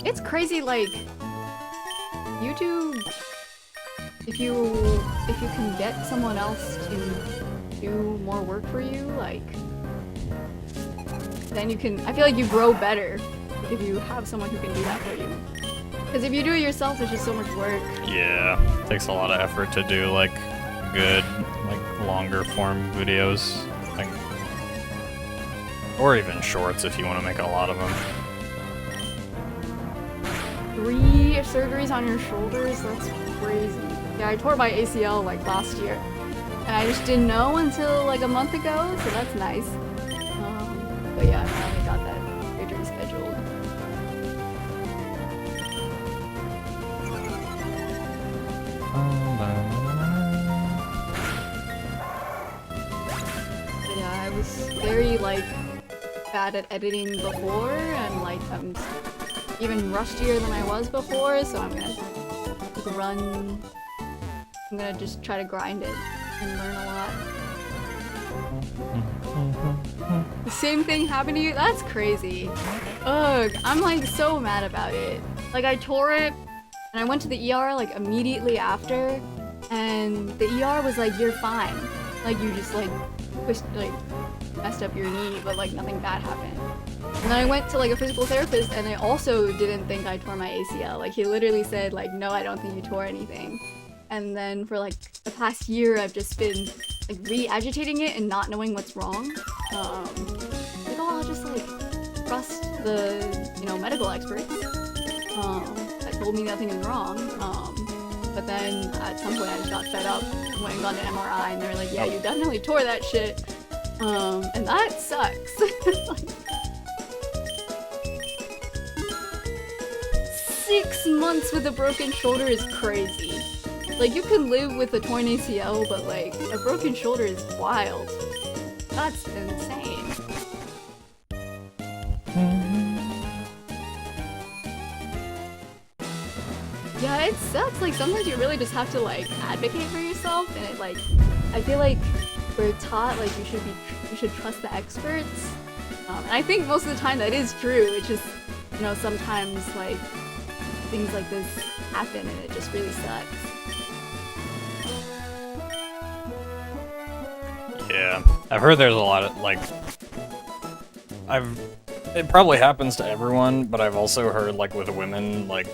It's crazy, like YouTube, if you can get someone else to do more work for you, like, then you can, I feel like you grow better if you have someone who can do that for you. Because if you do it yourself, it's just so much work. Yeah, it takes a lot of effort to do like good, like longer form videos, like, or even shorts if you want to make a lot of them. 3 surgeries on your shoulders? That's crazy. Yeah, I tore my ACL like last year, and I just didn't know until like a month ago, so that's nice. But yeah, I finally got that surgery scheduled. But yeah, I was very like bad at editing before, and like I'm even rustier than I was before, so I'm gonna just try to grind it and learn a lot. The same thing happened to you? That's crazy. Ugh, I'm like so mad about it. Like I tore it and I went to the ER like immediately after, and the ER was like, you're fine. Like you just like pushed, like messed up your knee, but like nothing bad happened. And then I went to like a physical therapist, and they also didn't think I tore my ACL. Like he literally said like, no, I don't think you tore anything. And then for like the past year, I've just been like re-agitating it and not knowing what's wrong. Like, oh, I'll just like trust the, you know, medical experts that told me nothing is wrong. But then at some point I just got fed up, went and got an MRI, and they were like, yeah, you definitely tore that shit. And that sucks. Like, 6 months with a broken shoulder is crazy. Like, you can live with a torn ACL, but like, a broken shoulder is wild. That's insane. Yeah, it sucks. Like, sometimes you really just have to like advocate for yourself, and it like, I feel like we're taught like you should trust the experts. And I think most of the time that is true. It's just, you know, sometimes like things like this happen, and it just really sucks. Yeah, I've heard there's a lot of like, it probably happens to everyone, but I've also heard like with women, like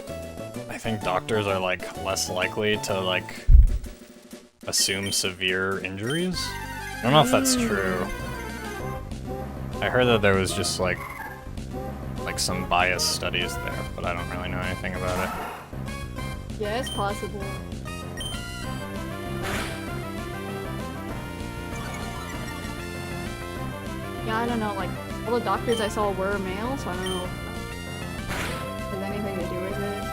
I think doctors are like less likely to like assume severe injuries. I don't know if that's true. I heard that there was just like some biased studies there, but I don't really know anything about it. Yeah, it's possible. Yeah, I don't know, like, all the doctors I saw were male, so I don't know if it has anything to do with it.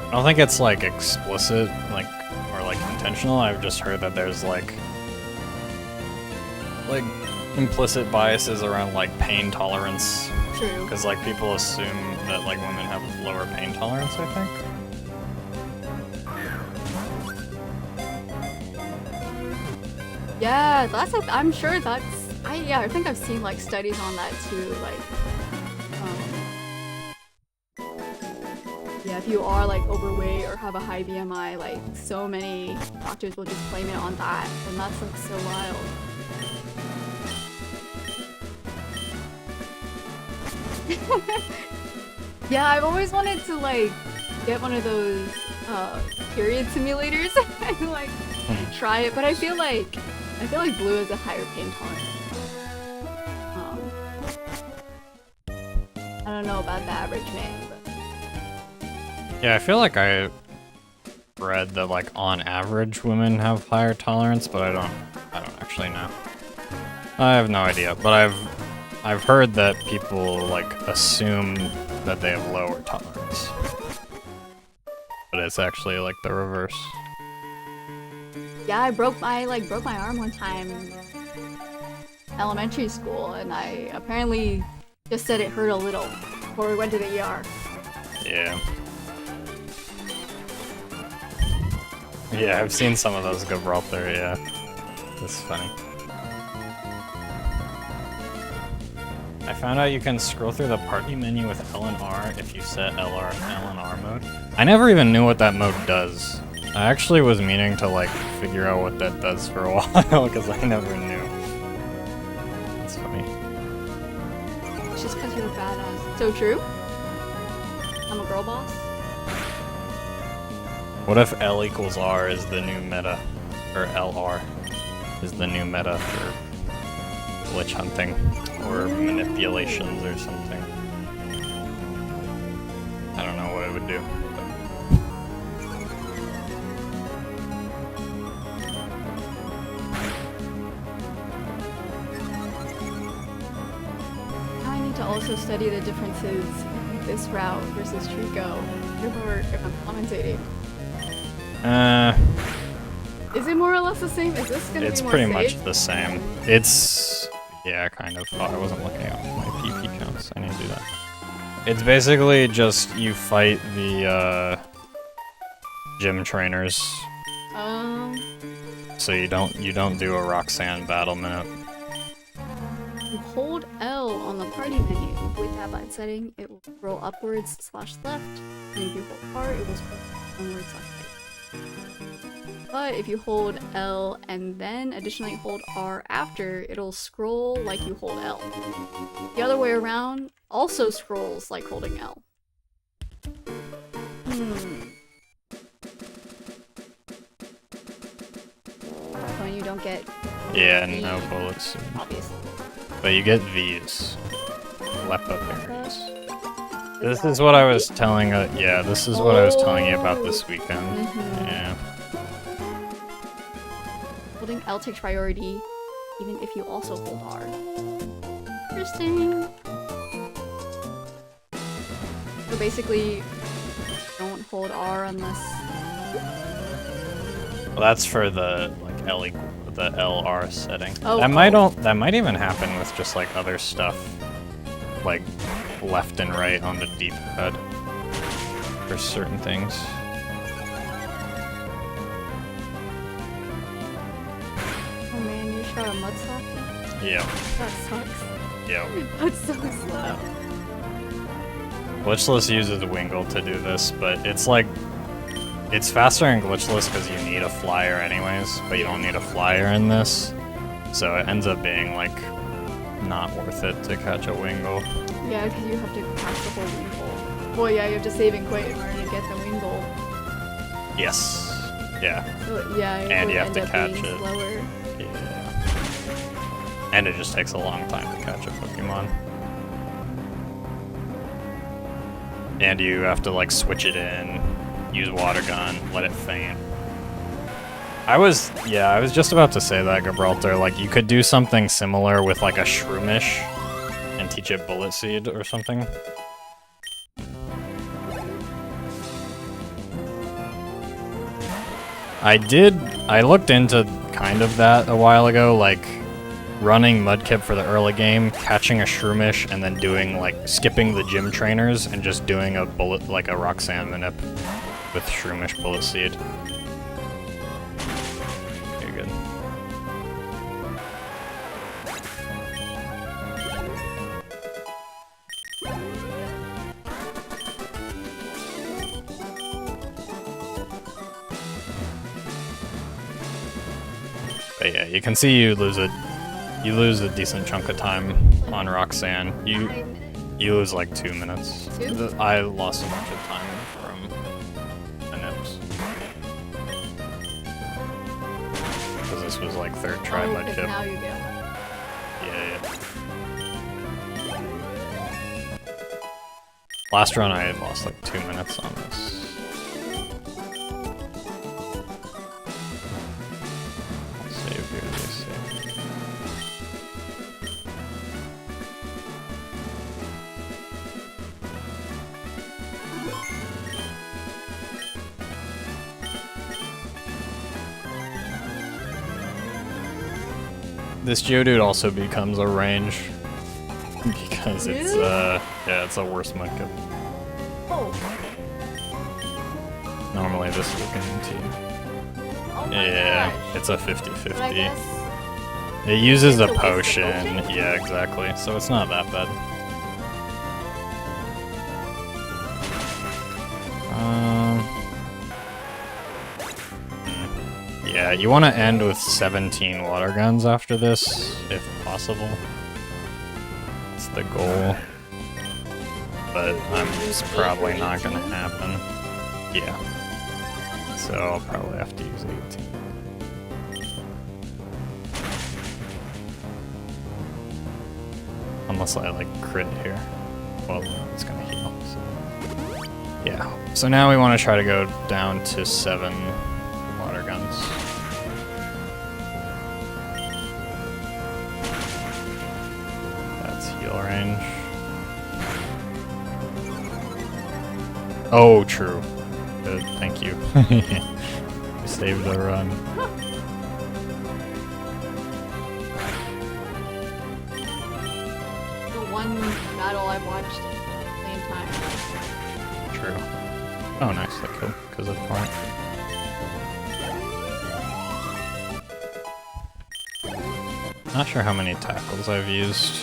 I don't think it's like explicit, like, or like intentional. I've just heard that there's like implicit biases around like pain tolerance. True. Because like people assume that like women have lower pain tolerance, I think. Yeah, that's like, I'm sure that's, I think I've seen like studies on that too, like, yeah, if you are like overweight or have a high BMI, like so many doctors will just blame it on that, and that's like so wild. Yeah, I've always wanted to like get one of those period simulators and like try it, but I feel like blue has a higher pain tolerance. I don't know about the average man, but Yeah, I feel like I read that like on average women have higher tolerance, but I don't actually know. I have no idea, but I've heard that people like assume that they have lower tolerance, but it's actually like the reverse. yeah, I broke my arm one time in elementary school, and I apparently just said it hurt a little before we went to the ER. Yeah. Yeah, I've seen some of those Gibraltar, yeah. That's funny. I found out you can scroll through the party menu with L and R if you set L and R mode. I never even knew what that mode does. I actually was meaning to like figure out what that does for a while because I never knew. That's funny. It's just because you're a badass. So true. I'm a girl boss. What if L equals R is the new meta? Or LR is the new meta for glitch hunting or manipulations or something. I don't know what it would do. Now I need to also study the differences in this route versus Trico. If I'm commentating. Is it more or less the same? Is this gonna be more It's pretty safe? much the same. It's... yeah, kind of. Oh, I wasn't looking at my PP counts. I need to do that. It's basically just you fight the, gym trainers. So you don't do a Roxanne battle minute. You hold L on the party menu. With that by setting, it will scroll upwards / left, and if you hold R, it will scroll downwards / right. But if you hold L and then additionally hold R after, it'll scroll like you hold L. The other way around also scrolls like holding L. When you don't get Yeah, V, no bullets. obviously. But you get V's. Left up areas. This is what I was telling yeah, this is what I was telling you about this weekend. Yeah. Holding L takes priority, even if you also hold R. Interesting. So basically, don't hold R unless... Well, that's for the like the LR setting. Oh, that might even happen with just like other stuff, like left and right on the deep head for certain things. Oh man, you shot a mudslap? Yeah. That sucks. Yeah. That's so slow. Glitchless uses Wingle to do this, but it's like it's faster in Glitchless because you need a flyer anyways, but you don't need a flyer in this, so it ends up being like not worth it to catch a Wingle. Yeah, because you have to catch the whole Wingle. Well, yeah, you have to save and quit in order to get the Wingle. Yes. Yeah. So, yeah, it And would you have end to up catch being it. slower. Yeah. And it just takes a long time to catch a Pokemon. And you have to like switch it in, use Water Gun, let it faint. I was just about to say that, Gibraltar, like you could do something similar with like a Shroomish and teach it Bullet Seed or something. I looked into kind of that a while ago, like running Mudkip for the early game, catching a Shroomish, and then doing like skipping the gym trainers and just doing a bullet like a Roxanne Manip with Shroomish Bullet Seed. Very good. But yeah, you can see you lose a decent chunk of time on Roxanne. You lose like 2 minutes. 2? I lost a bunch of time from the nips. Because this was like third try Oh, 'cause Mudkip. now you get Yeah. Last run I had lost like 2 minutes on this. I'll save here, let me see. This Geodude also becomes a range because it's Really? yeah, it's a worse Mudkip. Oh. Normally this is a guarantee. Oh my Yeah, gosh. it's a But I 50-50. guess It uses a It's a waste of potion. potion? Yeah, exactly. So it's not that bad. Yeah, you want to end with 17 water guns after this, if possible. That's the goal. But it's probably not going to happen. Yeah. So I'll probably have to use 18. Unless I like crit here. Well, it's going to heal. So. Yeah. So now we want to try to go down to 7 water guns. That's heal range. Oh, true. Good, thank you. You saved the run. The one battle I've watched a million times. True. Oh, nice, that killed because of point. Not sure how many tackles I've used.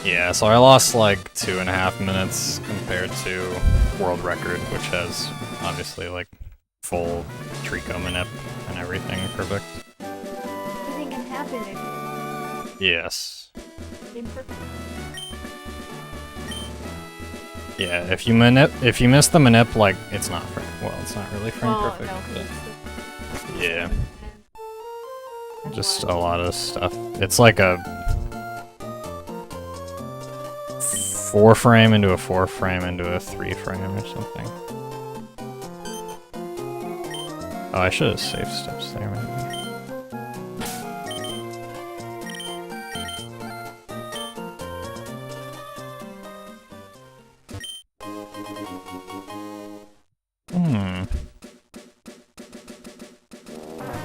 Yeah, so I lost like 2.5 minutes compared to world record, which has obviously like full Trico manip and everything perfect. Anything can happen in Yes. imperfect. Yeah, if you miss the manip, like it's not frame. Well, it's not really frame Well, perfect. no, 'cause But it's yeah, the- just a lot of stuff. It's like a 4 frame into a 4 frame into a 3 frame or something. Oh, I should have saved steps there maybe.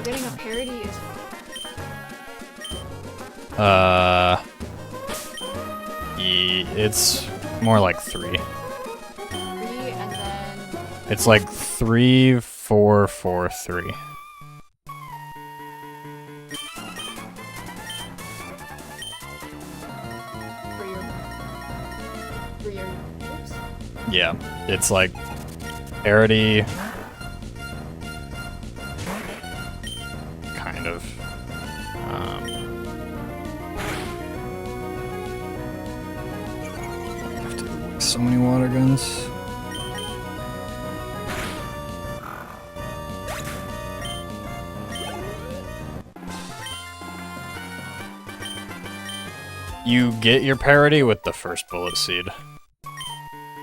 Getting a parody is It's more like 3. 3, and then It's like 3, 4, 4, 3. for your oops. Yeah, it's like parity, kind of. I have to do so many water guns. You get your parity with the first bullet seed.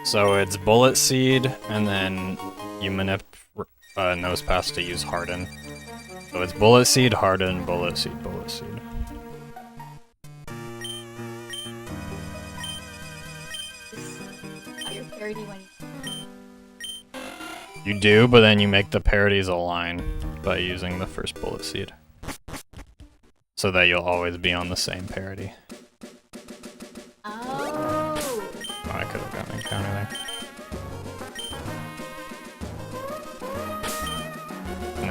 So it's bullet seed, and then you manip nose pass to use harden. So it's bullet seed, harden, bullet seed, bullet seed. Your parody when You do, but then you make the parodies align by using the first bullet seed. So that you'll always be on the same parody. Oh. Oh, I could have gotten an encounter there.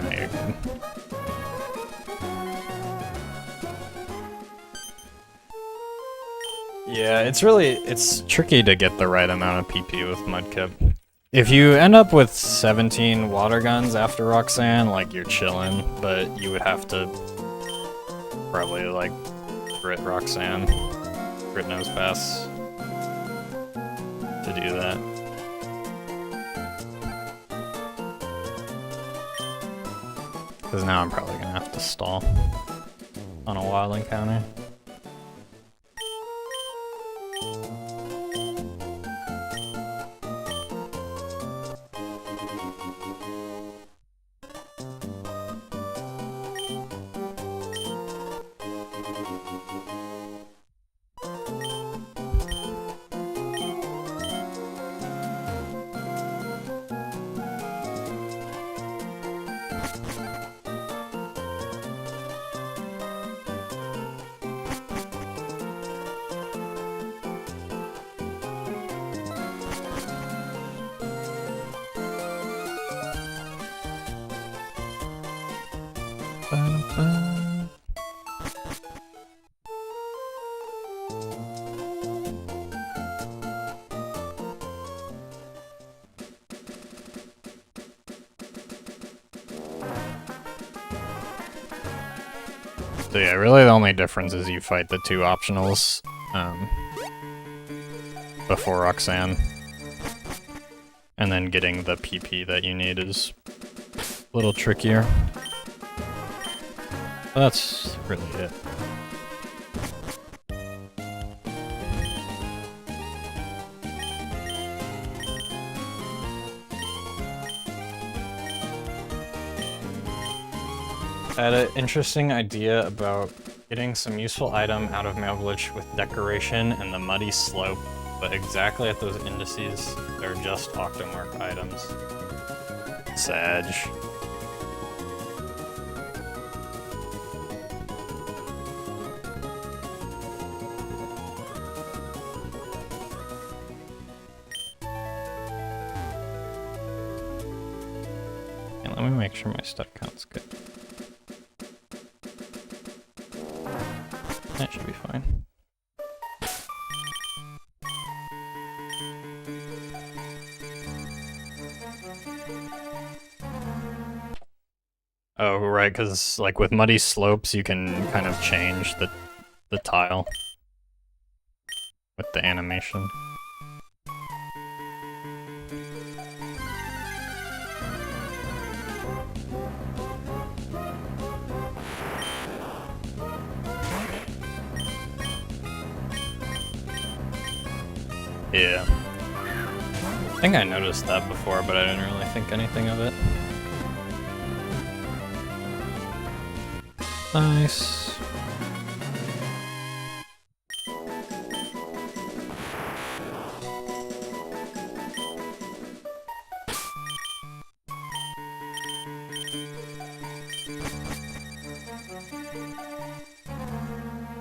No, you're good. Yeah, it's tricky to get the right amount of PP with Mudkip. If you end up with 17 water guns after Roxanne, like you're chilling, but you would have to probably like crit Roxanne, crit nose pass to do that. Because now I'm probably gonna have to stall on a wild encounter. So yeah, really the only difference is you fight the 2 optionals before Roxanne. And then getting the PP that you need is a little trickier. But that's really it. I had an interesting idea about getting some useful item out of Mail Glitch with decoration and the muddy slope, but exactly at those indices, they're just Octomark items. Sag. And let me make sure my stat count's good. That should be fine. Oh, right, because like with muddy slopes, you can kind of change the tile with the animation. Yeah. I think I noticed that before, but I didn't really think anything of it. Nice.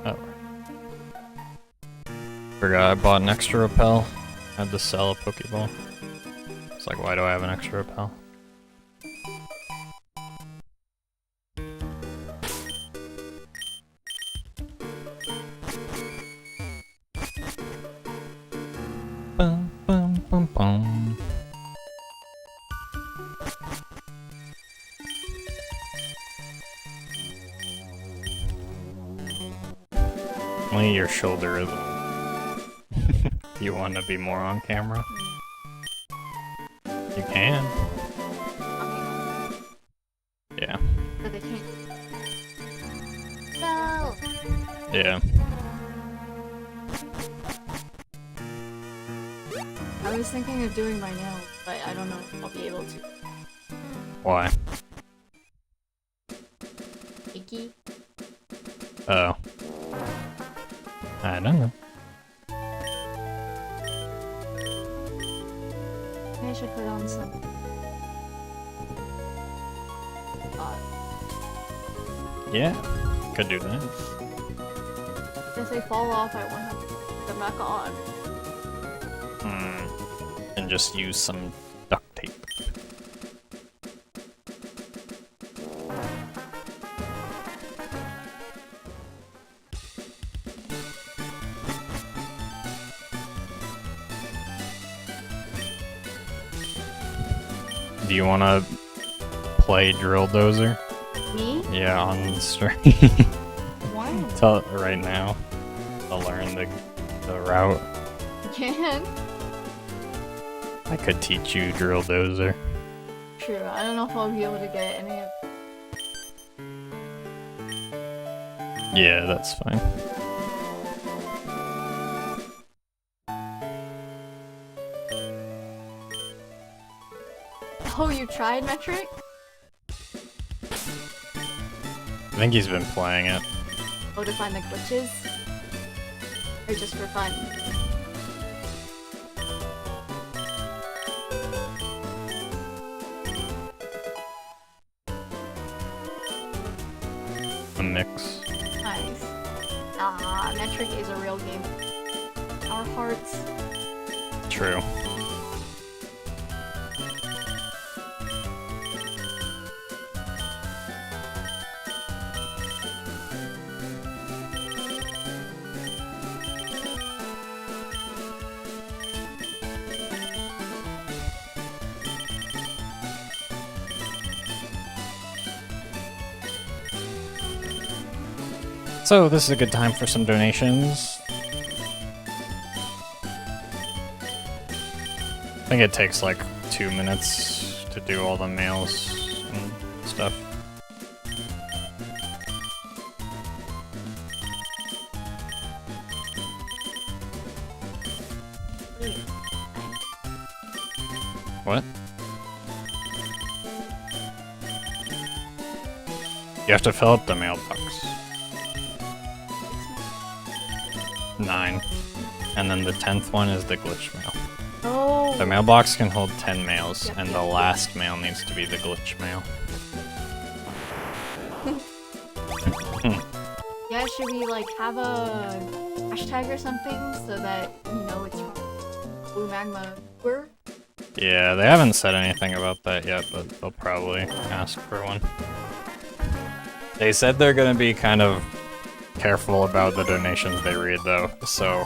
Oh. Forgot I bought an extra repel. Had to sell a Pokeball. It's like, why do I have an extra repel? Bum, bum, bum, bum. Only your shoulder is. Do you want to be more on camera? You can. Yeah. But they can't. No! Yeah. I was thinking of doing my nails, but I don't know if I'll be able to. Why? Icky? Oh. I don't know. Maybe I should put on some. Yeah. Could do that. If they fall off, I won't have to put them back on. And just use some duct tape. Do you want to play Drill Dozer? Me? Yeah, on stream. Why? Tell right now. I'll learn the route. You can. I could teach you Drill Dozer. True, I don't know if I'll be able to get any of. Yeah, that's fine. Oh, you tried Metric? I think he's been playing it. Oh, to find the glitches? Or just for fun? A mix. Nice. Ah, Metric is a real game. Our hearts. True. So this is a good time for some donations. I think it takes like 2 minutes to do all the mails and stuff. What? You have to fill up the mailbox. 9. And then the 10th one is the glitch mail. Oh. The mailbox can hold 10 mails, and the last mail needs to be the glitch mail. Yeah, should we like have a hashtag or something so that you know it's from Blue Magma? Yeah, they haven't said anything about that yet, but they'll probably ask for one. They said they're gonna be kind of careful about the donations they read, though, so...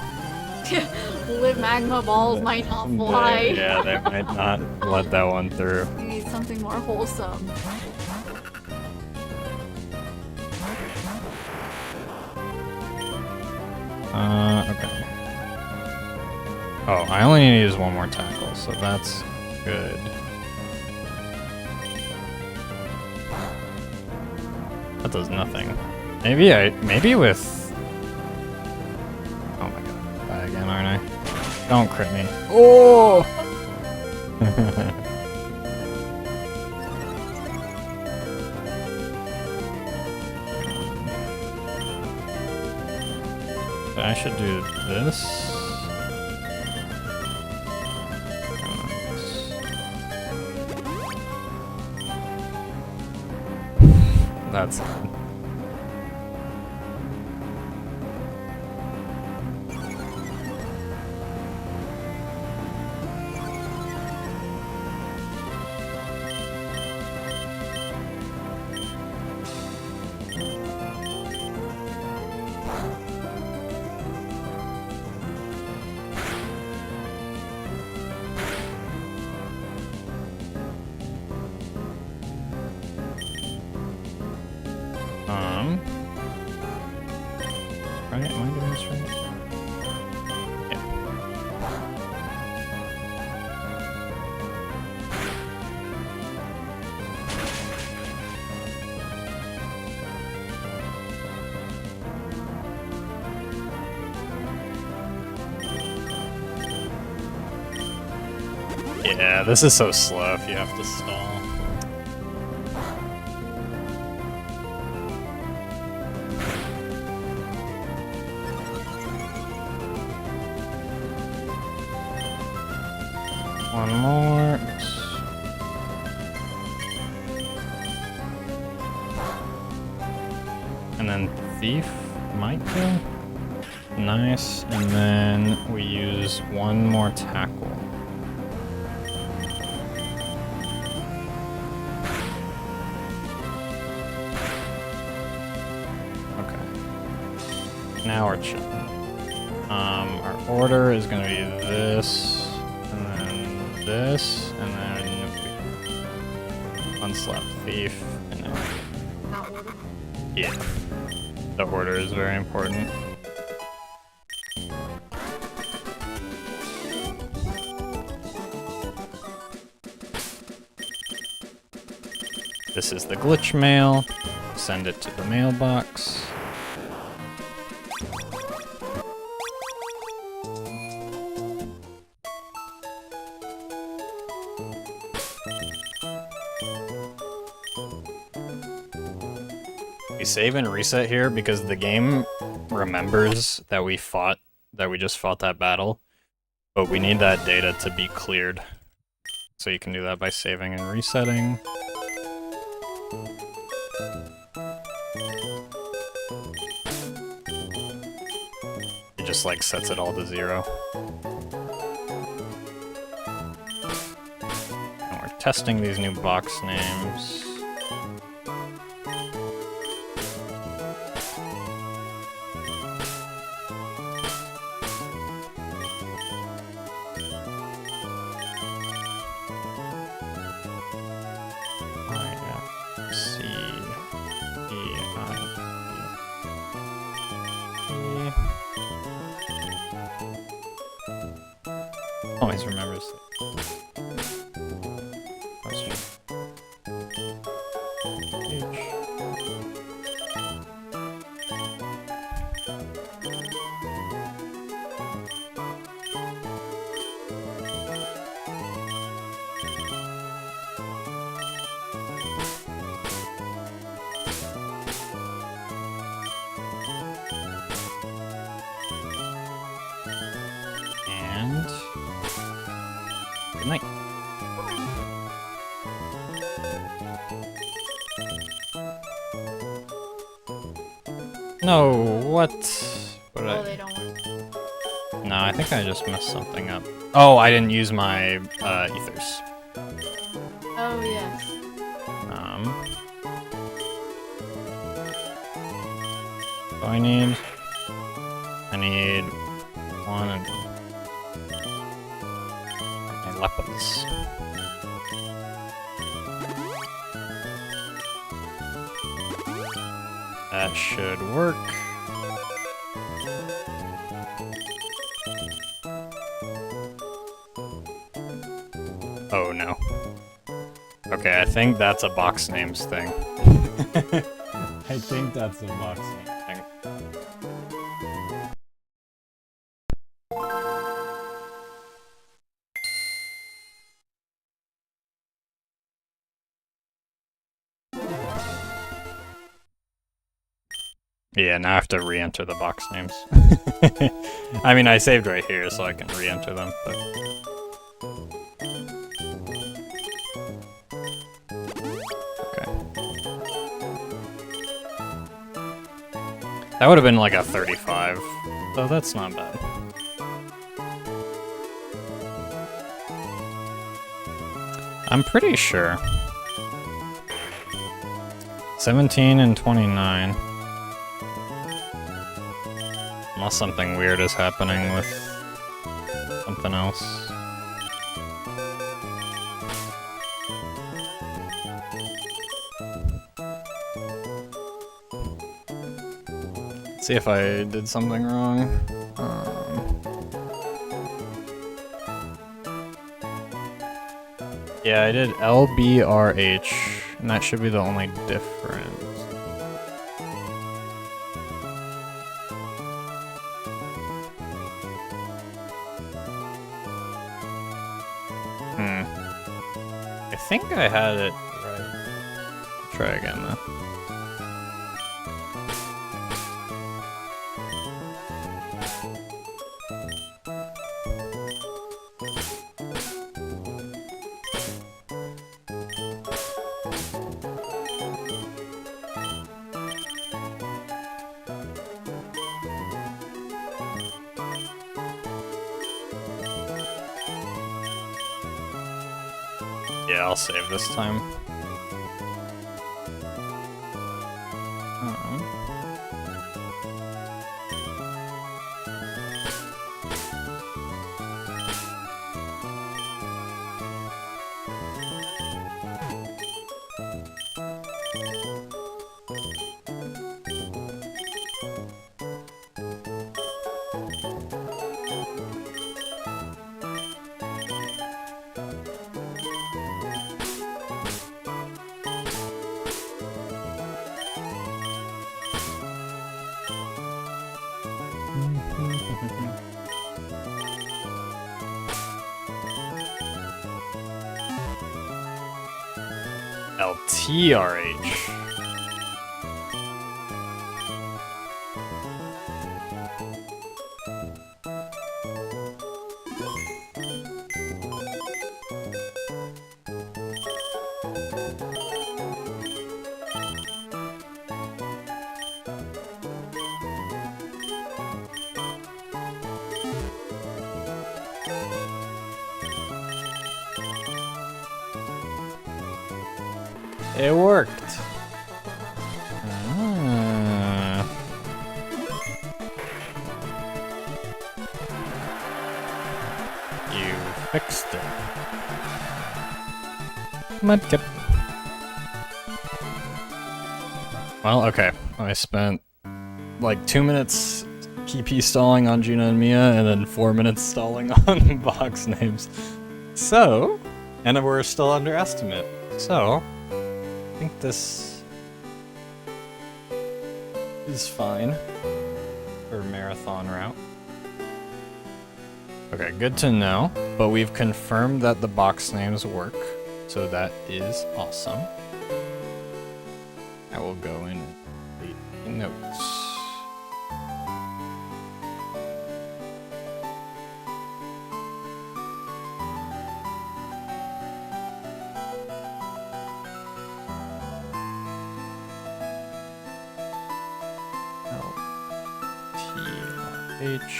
Blue Magma balls might not fly. Yeah, they might not let that one through. We need something more wholesome. Okay. Oh, I only need to use one more tackle, so that's good. That does nothing. Maybe with... Oh my god, die again, aren't I? Don't crit me. Oh! I should do this. That's good. Right? Am I doing this right? Yeah. Yeah, this is so slow if you have to stall. One more. And then Thief might go. Nice. And then we use one more tackle. Okay. Now we're chilling. Our order is going to be this. This, and then unslap Thief, and then... Yeah. The order is very important. This is the glitch mail. Send it to the mailbox. We save and reset here because the game remembers that we just fought that battle, but we need that data to be cleared. So you can do that by saving and resetting. It just like sets it all to 0. And we're testing these new box names. Always remembers. Question. And good night. No, what? What did Oh, I? they don't work. No, I think I just messed something up. Oh, I didn't use my ethers. Oh, yes. So I need one and my lepers. That should work. Oh no. Okay, I think that's a box names thing. I think that's a box name thing. Yeah, now I have to re-enter the box names. I mean, I saved right here, so I can re-enter them, but... Okay. That would have been like a 35, so that's not bad. I'm pretty sure. 17 and 29. Unless something weird is happening with something else. Let's see if I did something wrong. Yeah, I did LBRH, and that should be the only difference. I think I had it right. Try again though. Yeah, I'll save this time. LTRH. It worked. You fixed it. Mudkip. Well, okay. I spent like 2 minutes PP stalling on Gina and Mia, and then 4 minutes stalling on box names. So, and we're still under estimate. So, I think this is fine for marathon route. Okay, good to know. But we've confirmed that the box names work, so that is awesome. I will go in and delete the notes. LTRH.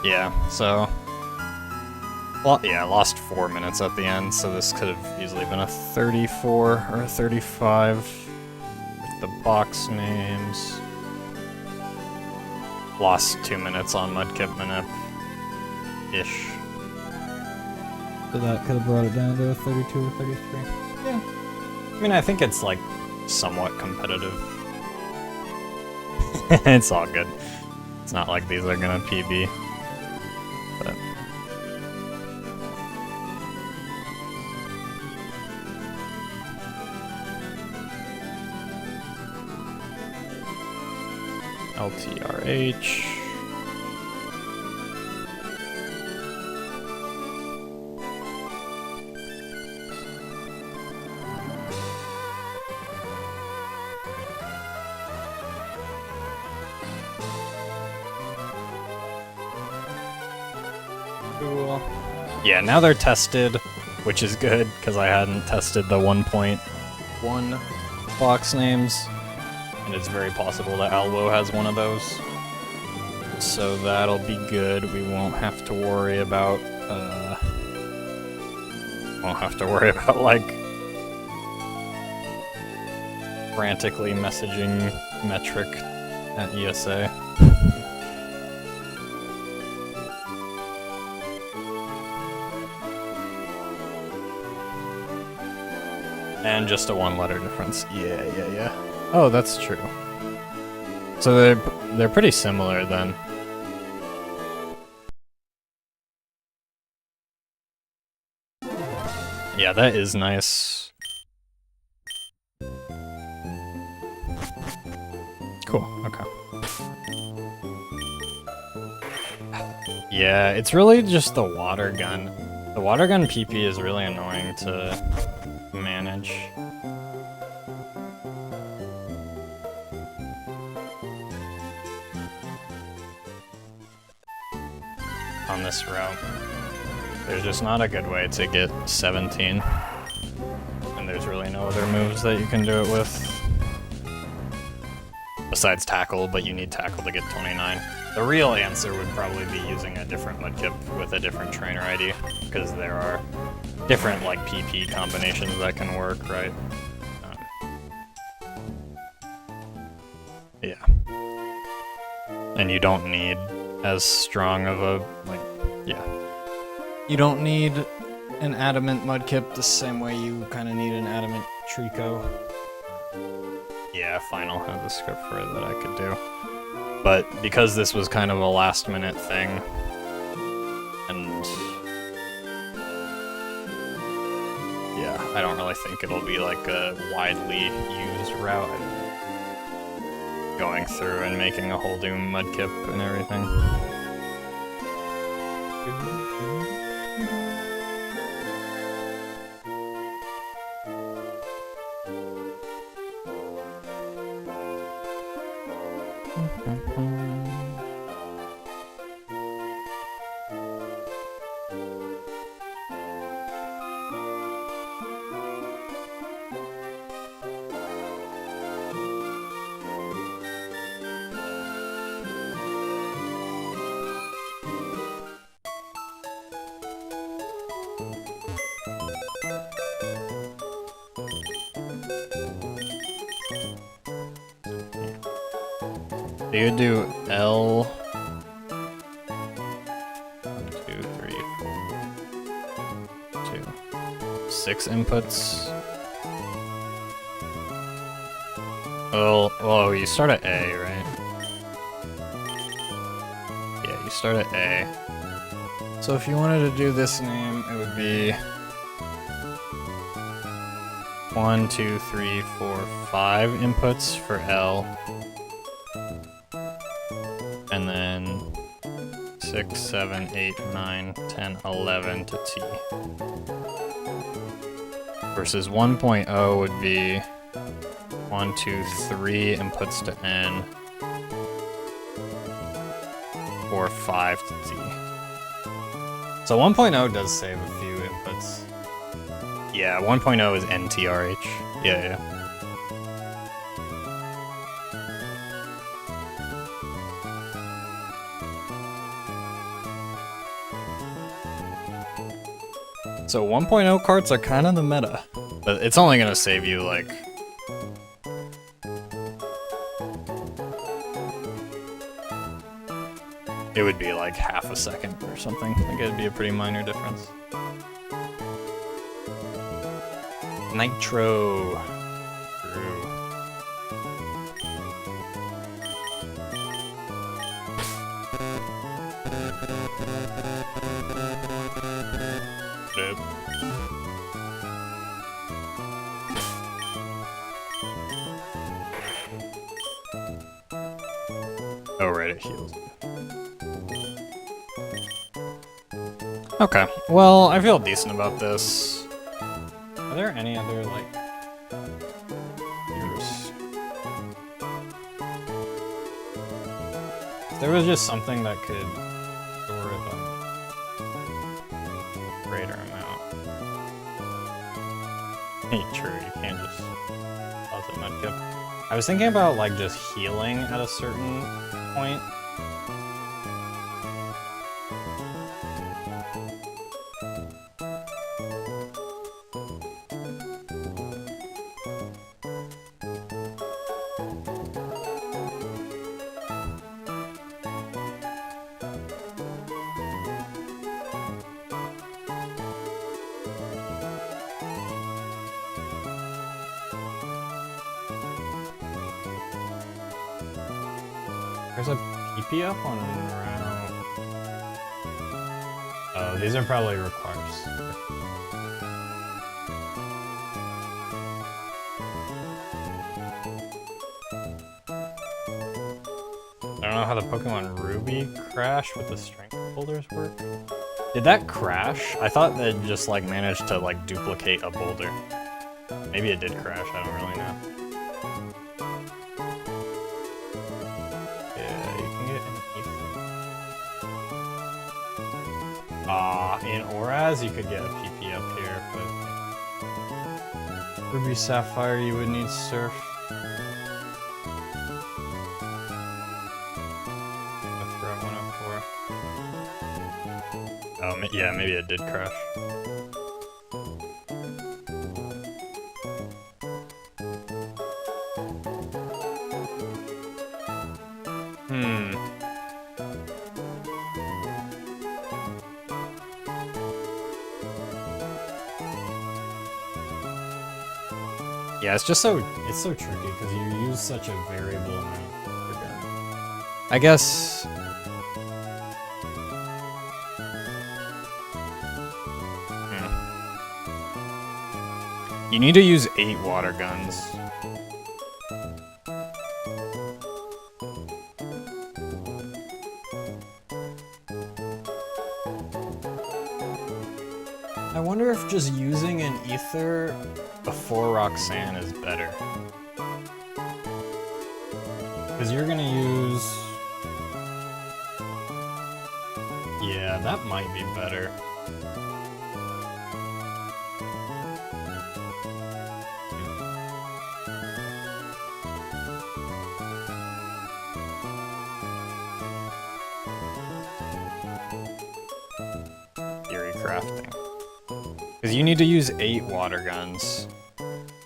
Yeah, so... Well, yeah, I lost 4 minutes at the end, so this could have easily been a 34 or a 35 with the box names. Lost 2 minutes on Mudkip Manip-ish. So that could have brought it down to a 32 or 33. Yeah. I mean, I think it's, like, somewhat competitive. It's all good. It's not like these are gonna PB. But... LTRH. Cool. Yeah, now they're tested, which is good, because I hadn't tested the 1.1 box names, and it's very possible that Albo has one of those. So that'll be good. We won't have to worry about, like, frantically messaging metric at ESA. And just a 1-letter difference. Yeah. Oh, that's true. So they're pretty similar then. Yeah, that is nice. Cool, okay. Yeah, it's really just the water gun. The water gun PP is really annoying to manage. On this route. There's just not a good way to get 17. And there's really no other moves that you can do it with. Besides tackle, but you need tackle to get 29. The real answer would probably be using a different Mudkip with a different trainer ID, because there are different, like, PP combinations that can work, right? Yeah. And you don't need as strong of a, like, yeah. You don't need an adamant Mudkip the same way you kind of need an adamant Trico. Yeah, Final had the script for it that I could do. But because this was kind of a last minute thing, and yeah, I don't really think it'll be like a widely used route. Going through and making a whole new Mudkip and everything. So you do L. 1, 2, 3, 4, 2. 6 inputs. Well, you start at A, right? Yeah, you start at A. So if you wanted to do this name, it would be 1, 2, 3, 4, 5 inputs for L. And then 6, 7, 8, 9, 10, 11 to T. Versus 1.0 would be 1, 2, 3 inputs to N. 4, 5 to T. So 1.0 does save a few inputs. Yeah, 1.0 is NTRH. Yeah. So 1.0 carts are kind of the meta. But it's only gonna save you like... It would be like half a second or something. Like it'd be a pretty minor difference. Nitro. True. Nope. Oh, right, it heals. Okay, well, I feel decent about this. Are there any other, like, yours? If there was just something that could store it a greater amount. True, you can't just pause it Mudkip. I was thinking about, like, just healing at a certain point. There's a PP up on round. Oh, these are probably requires. I don't know how the Pokemon Ruby crash with the strength boulders work. Did that crash? I thought that just like managed to like duplicate a boulder. Maybe it did crash, I don't really know. In Oraz, you could get a PP up here, but Ruby Sapphire, you would need Surf. That's Route 104. Oh, yeah, maybe it did crash. Yeah, it's so tricky because you use such a variable amount per gun. I guess. You need to use 8 water guns. I wonder if just using an ether before Roxanne is better. Because you're gonna use... Yeah, that might be better. Theory crafting. Because you need to use 8 water guns.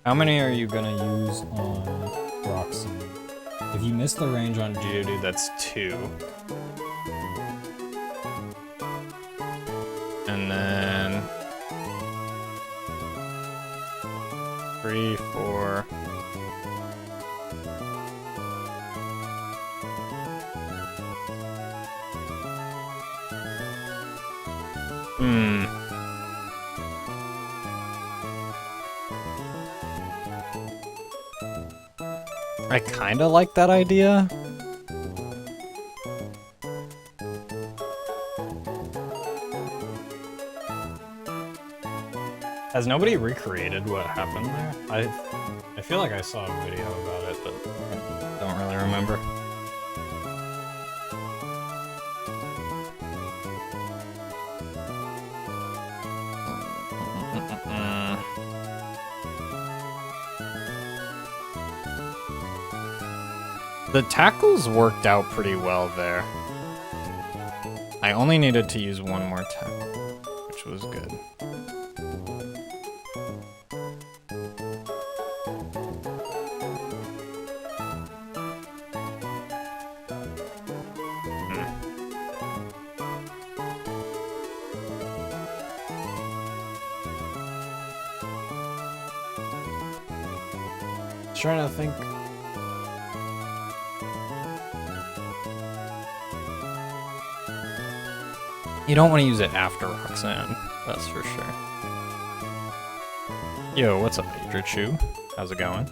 How many are you gonna use on Roxanne? If you miss the range on Geodude, that's 2. And then 3, 4. I kinda like that idea. Has nobody recreated what happened there? I feel like I saw a video about it, but I don't really remember. The tackles worked out pretty well there. I only needed to use one more tackle, which was good. Trying to think. You don't want to use it after Roxanne, that's for sure. Yo, what's up, Adrichu? How's it going?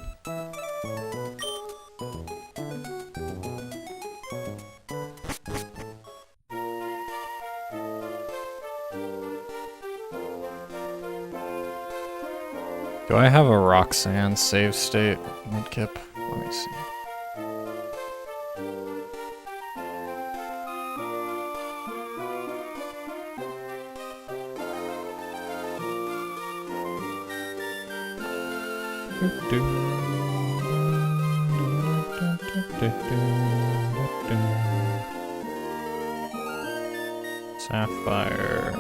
Do I have a Roxanne save state Mudkip? Let me see. Sapphire.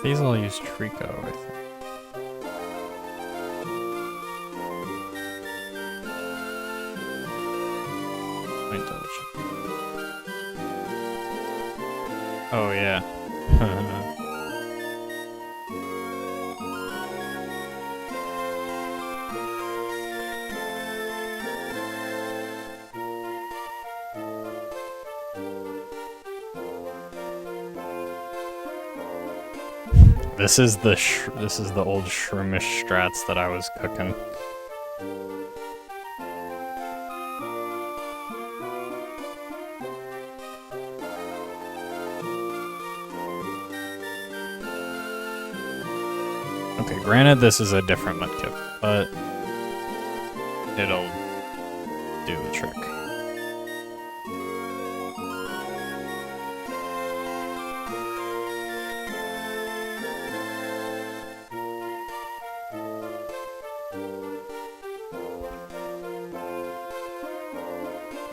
These all use Trico, I think. Let me double check. Oh yeah. This is the old shroomish strats that I was cooking. Okay, granted this is a different Mudkip, but it'll do the trick.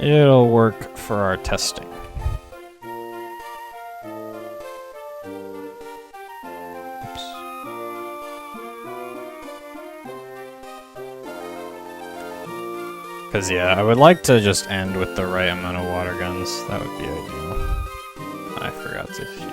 It'll work for our testing. Oops. Cause yeah, I would like to just end with the right amount of water guns. That would be ideal. I forgot to heal.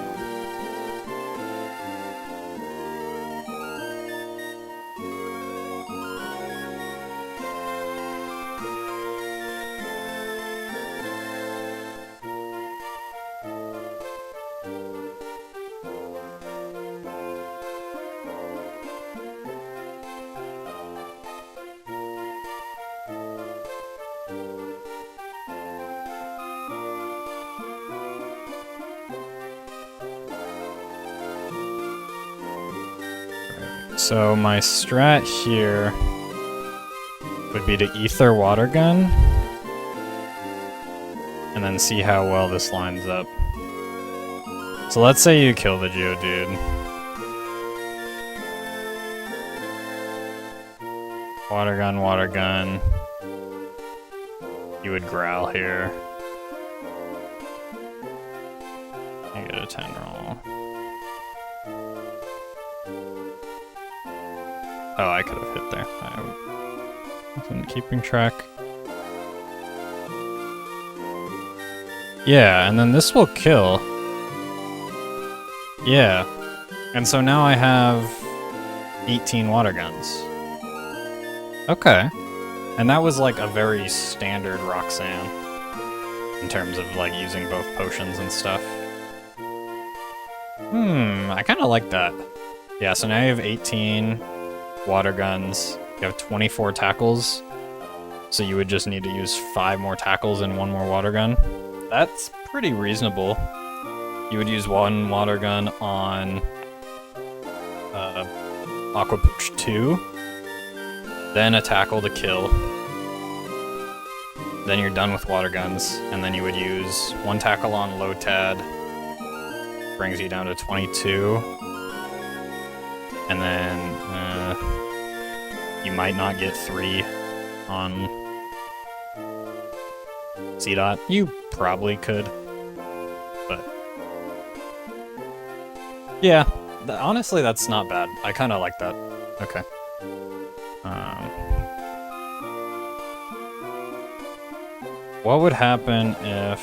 So my strat here would be to ether water gun and then see how well this lines up. So let's say you kill the Geodude. Water gun, water gun. You would growl here. You get a 10 roll. Oh, I could have hit there. I wasn't keeping track. Yeah, and then this will kill. Yeah. And so now I have 18 water guns. Okay. And that was like a very standard Roxanne in terms of like using both potions and stuff. I kind of like that. Yeah, so now you have 18 water guns. You have 24 tackles. So you would just need to use 5 more tackles and 1 more water gun. That's pretty reasonable. You would use 1 water gun on Aqua Pooch 2, then a tackle to kill. Then you're done with water guns, and then you would use 1 tackle on Lotad, brings you down to 22, and then you might not get 3 on C-Dot. You probably could, but yeah, honestly, that's not bad. I kind of like that. Okay. What would happen if...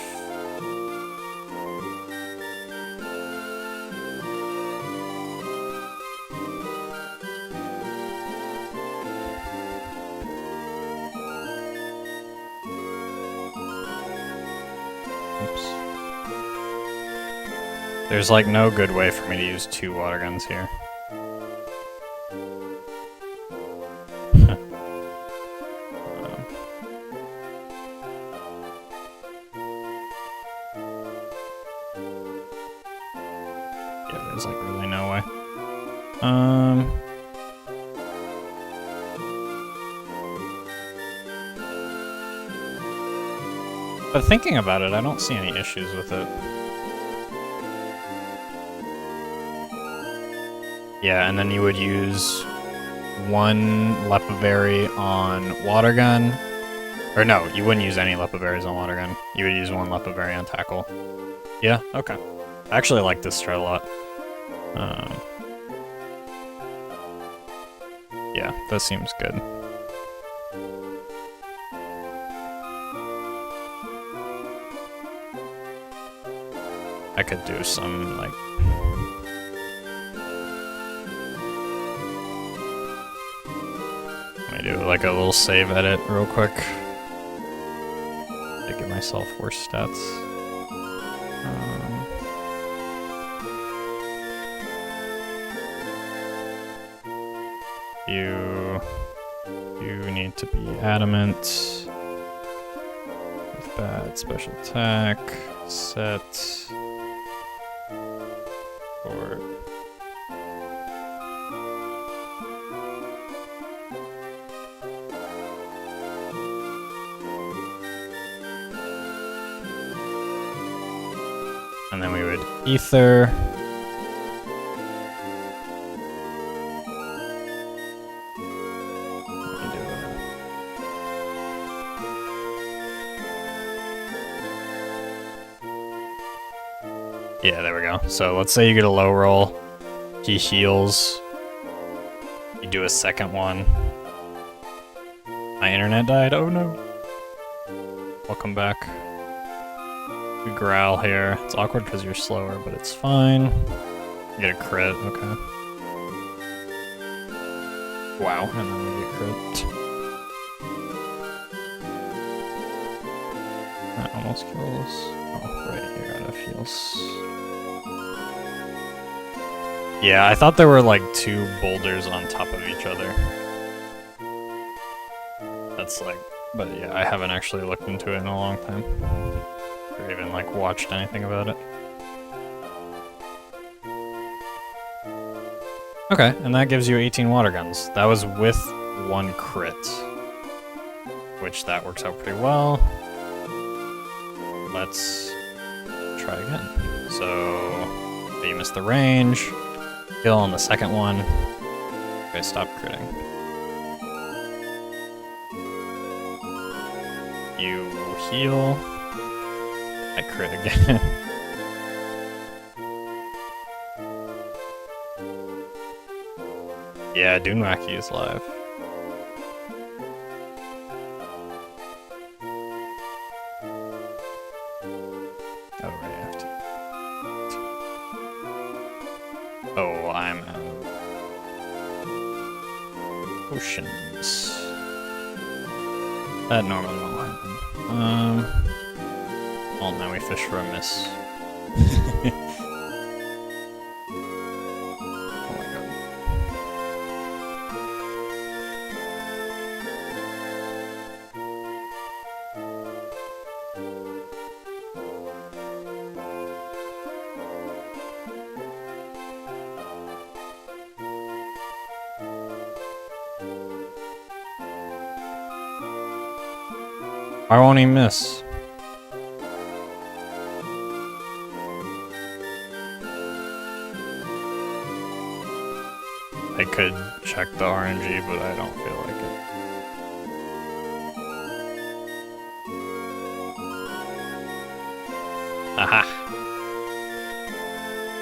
Oops. There's like no good way for me to use 2 water guns here. Yeah, there's like really no way. But thinking about it, I don't see any issues with it. Yeah, and then you would use 1 Lepiberry on water gun. Or no, you wouldn't use any Lepiberries on water gun. You would use 1 Lepiberry on tackle. Yeah, okay. I actually like this strat a lot. Yeah, that seems good. I could do some, like... Let me do, like, a little save edit real quick. To give myself worse stats. You need to be adamant with bad special attack, set, or and then we would ether. Yeah, there we go. So let's say you get a low roll. He heals. You do a second one. My internet died. Oh no. Welcome back. We growl here. It's awkward because you're slower, but it's fine. You get a crit. Okay. Wow. And then we get crit. That almost kills. Oh, right here out of heals. Yeah, I thought there were like 2 boulders on top of each other. That's like, but yeah, I haven't actually looked into it in a long time. Or even like watched anything about it. Okay, and that gives you 18 water guns. That was with 1 crit. Which that works out pretty well. Let's try again. So, you missed the range. Kill on the second one. Okay, stop critting. heal. I crit again. Yeah, Dunwaki is live. Oh, right, I have to. Oh, I'm out of potions. That normally won't happen. Well, now we fish for a miss. Oh my god. Why won't he miss? I could check the RNG, but I don't feel like it. Aha!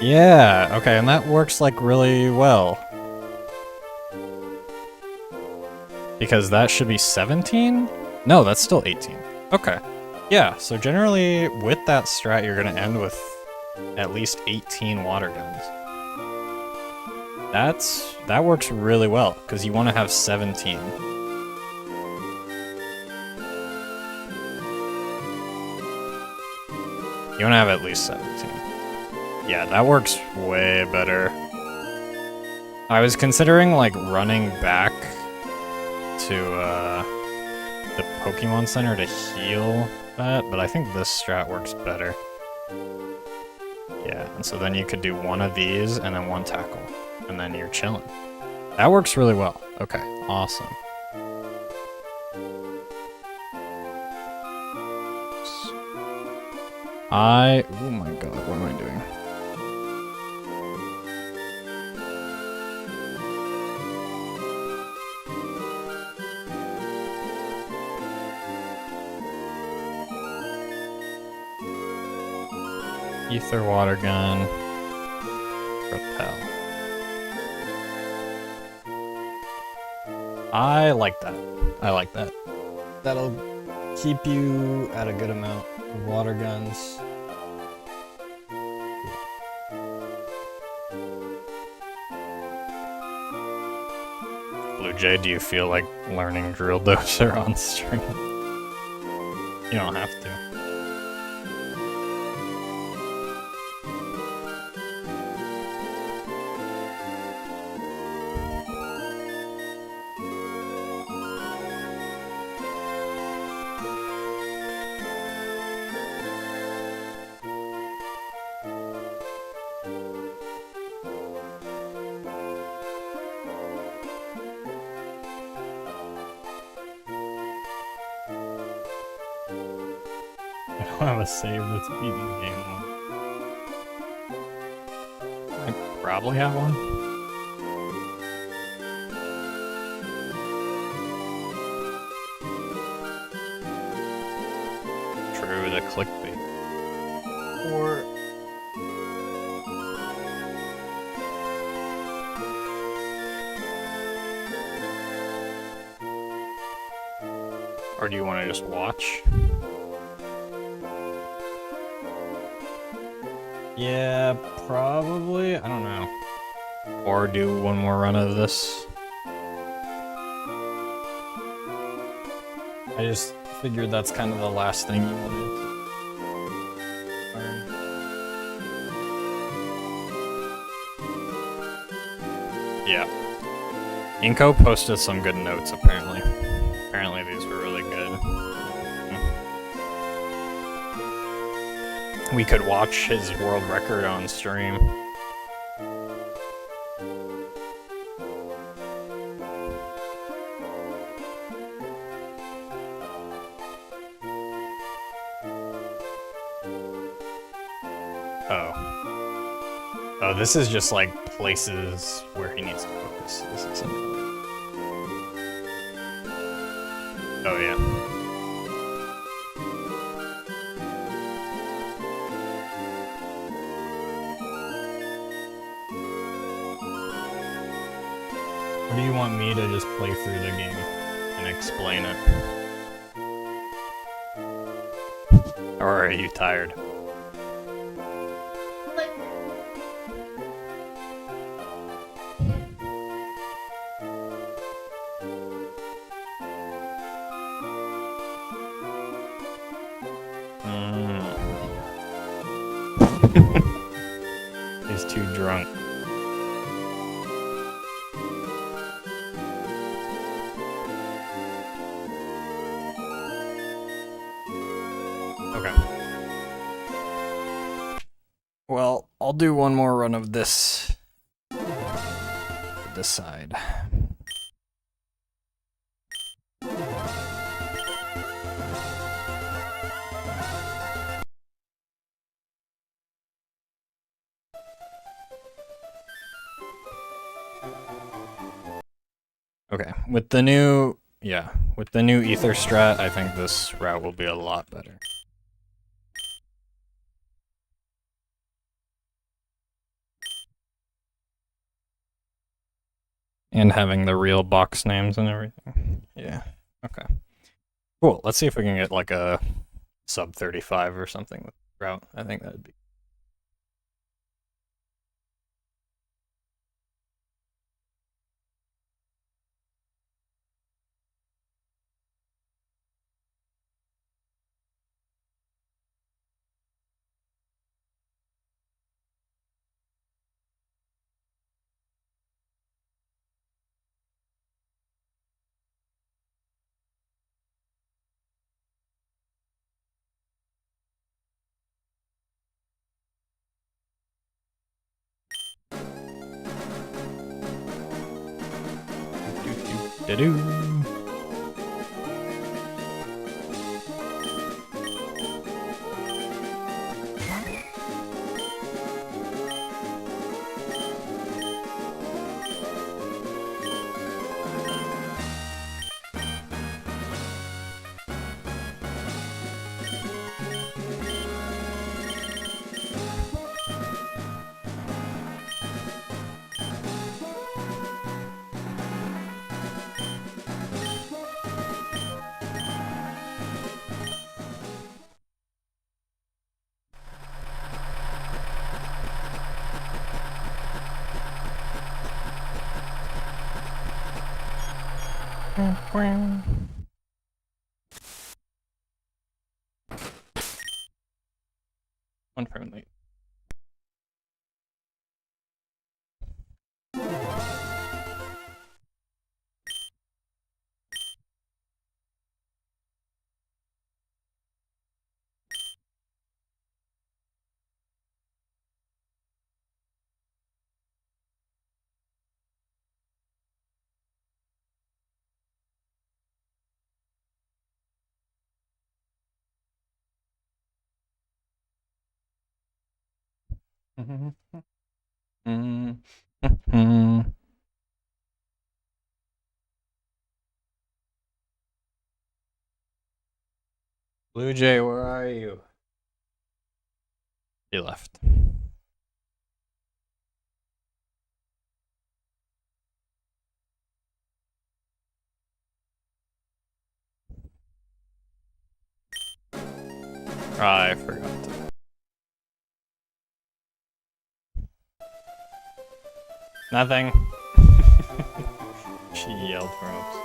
Yeah, okay, and that works like really well. Because that should be 17? No, that's still 18. Okay. Yeah, so generally with that strat you're gonna end with at least 18 water guns. That works really well, because you want to have 17. You want to have at least 17. Yeah, that works way better. I was considering like running back to the Pokemon Center to heal that, but I think this strat works better. Yeah, and so then you could do one of these and then one tackle, and then you're chilling. That works really well. Okay, awesome. Oh my god, what am I doing? Ether water gun. Repel. I like that. I like that. That'll keep you at a good amount of water guns. Blue Jay, do you feel like learning Drill Dozer on stream? You don't have to. I don't have a save that's beating the game one. I probably have one. True, the clickbait. Or do you want to just watch? Yeah, probably. I don't know. Or do one more run of this. I just figured that's kind of the last thing you wanted to learn. Yeah. Inko posted some good notes, apparently. Apparently these were really good. We could watch his world record on stream. Oh, this is just like places where he needs to focus. This isn't. Oh yeah. Or do you want me to just play through the game and explain it? Or are you tired? He's too drunk. Okay. Well, I'll do one more run of this to decide. Okay, with the new ether strat, I think this route will be a lot better. And having the real box names and everything. Yeah, okay. Cool, let's see if we can get like a sub 35 or something with the route. I think that'd be. Da-doo. One frame late. Blue Jay, where are you? He left. I forgot to. Nothing. She yelled from us.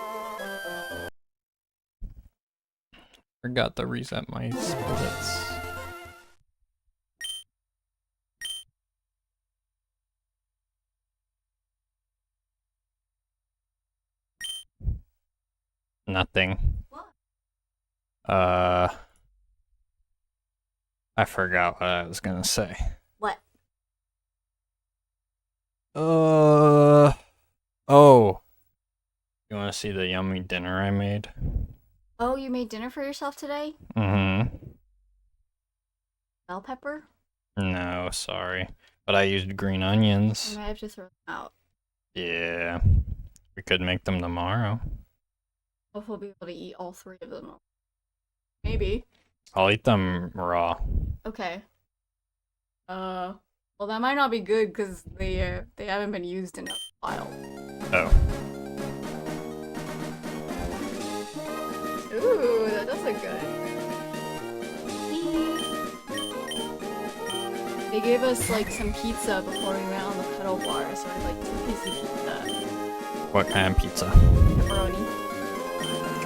Forgot to reset my splits. Nothing. What? I forgot what I was gonna say. What? Oh. You wanna see the yummy dinner I made? Oh, you made dinner for yourself today? Mm-hmm. Bell pepper? No, sorry. But I used green onions. I might have to throw them out. Yeah. We could make them tomorrow. Hopefully we'll be able to eat all 3 of them. Maybe. I'll eat them raw. Okay. Well, that might not be good because they haven't been used in a while. Oh. Ooh, that does look good. They gave us like some pizza before we went on the pedal bar, so I had like 2 pieces of pizza. What kind of pizza? Pepperoni.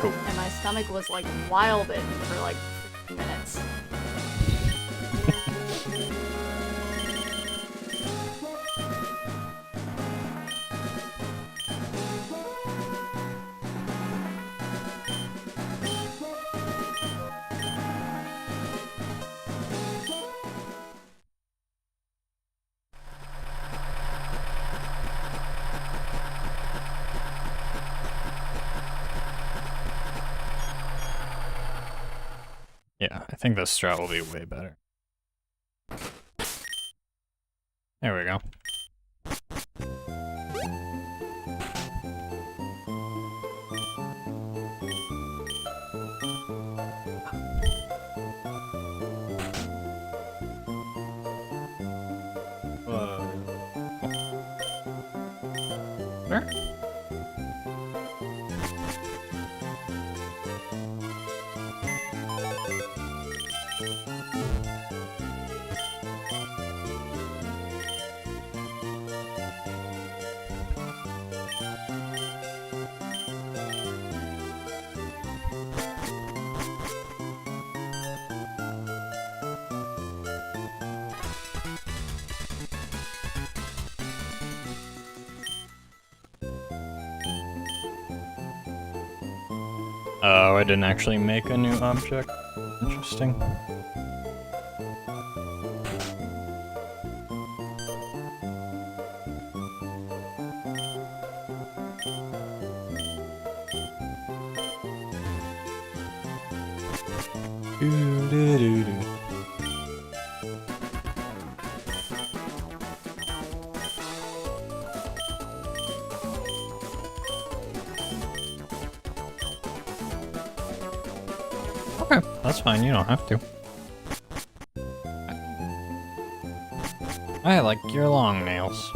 Cool. And my stomach was like wilding for like 15 minutes. Yeah, I think this strat will be way better. There we go. Where? Oh, I didn't actually make a new object. Interesting. Doo-doo-doo-doo. Okay, that's fine, you don't have to. I like your long nails.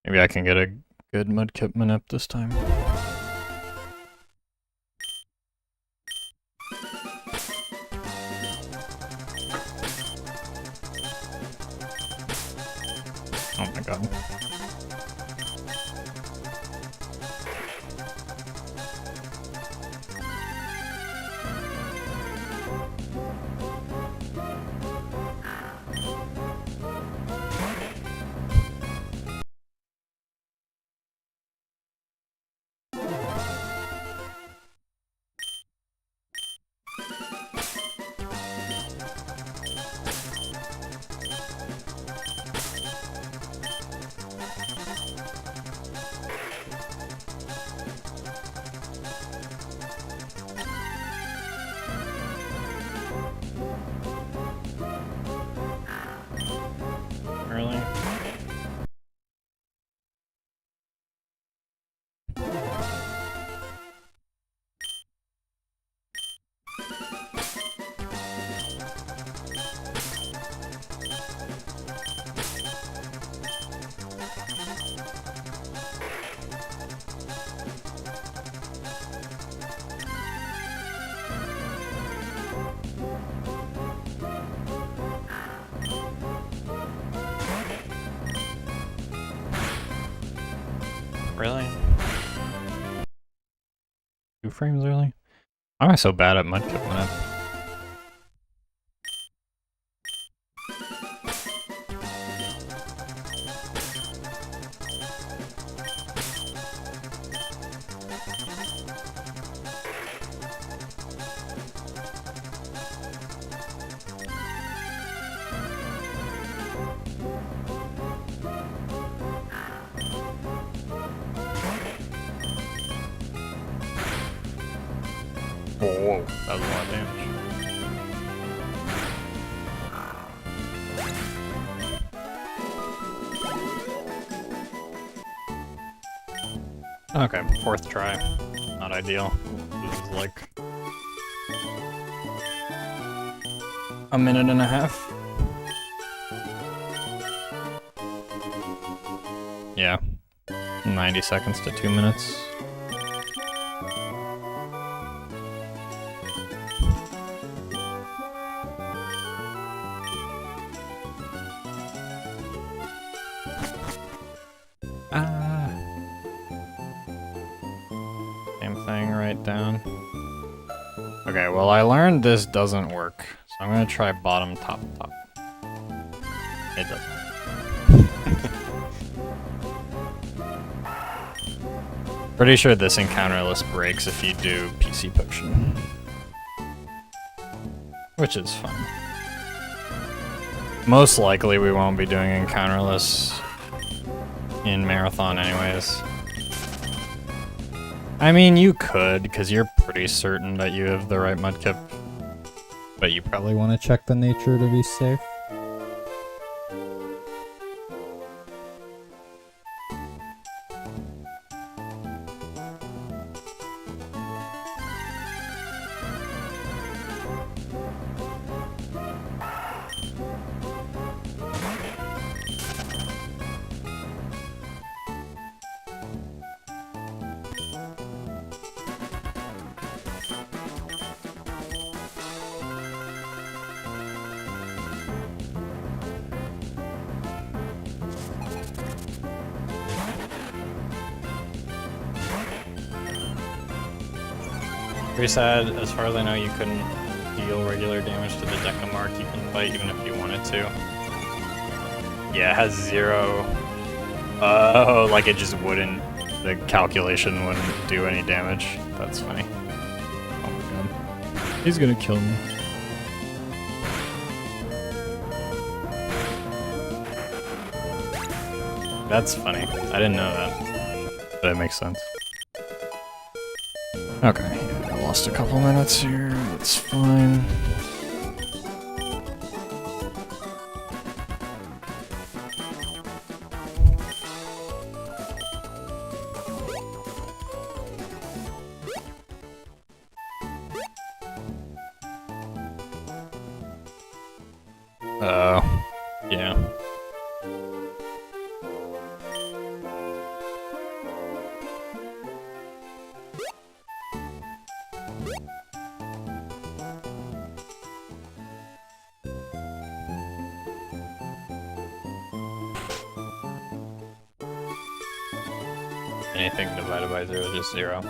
Maybe I can get a good Mudkip Manip this time. Oh my god. Really? Really? 2 frames early? Why am I so bad at Mudkip Manip? Whoa, that was a lot of damage. Okay, fourth try. Not ideal. This is like a minute and a half. Yeah. 90 seconds to 2 minutes. Same thing right down. Okay, well I learned this doesn't work, so I'm gonna try bottom, top, top. It doesn't. Pretty sure this encounter list breaks if you do PC potion. Which is fine. Most likely we won't be doing encounter lists in Marathon anyways. I mean, you could, because you're pretty certain that you have the right Mudkip. But you probably want to check the nature to be safe. Pretty sad, as far as I know, you couldn't deal regular damage to the Decamark you can fight even if you wanted to. Yeah, it has 0. Oh, like it just wouldn't, the calculation wouldn't do any damage. That's funny. Oh my god. He's gonna kill me. That's funny. I didn't know that. But it makes sense. Okay. Lost a couple minutes here, that's fine. Yeah. Anything divided by 0 is just 0.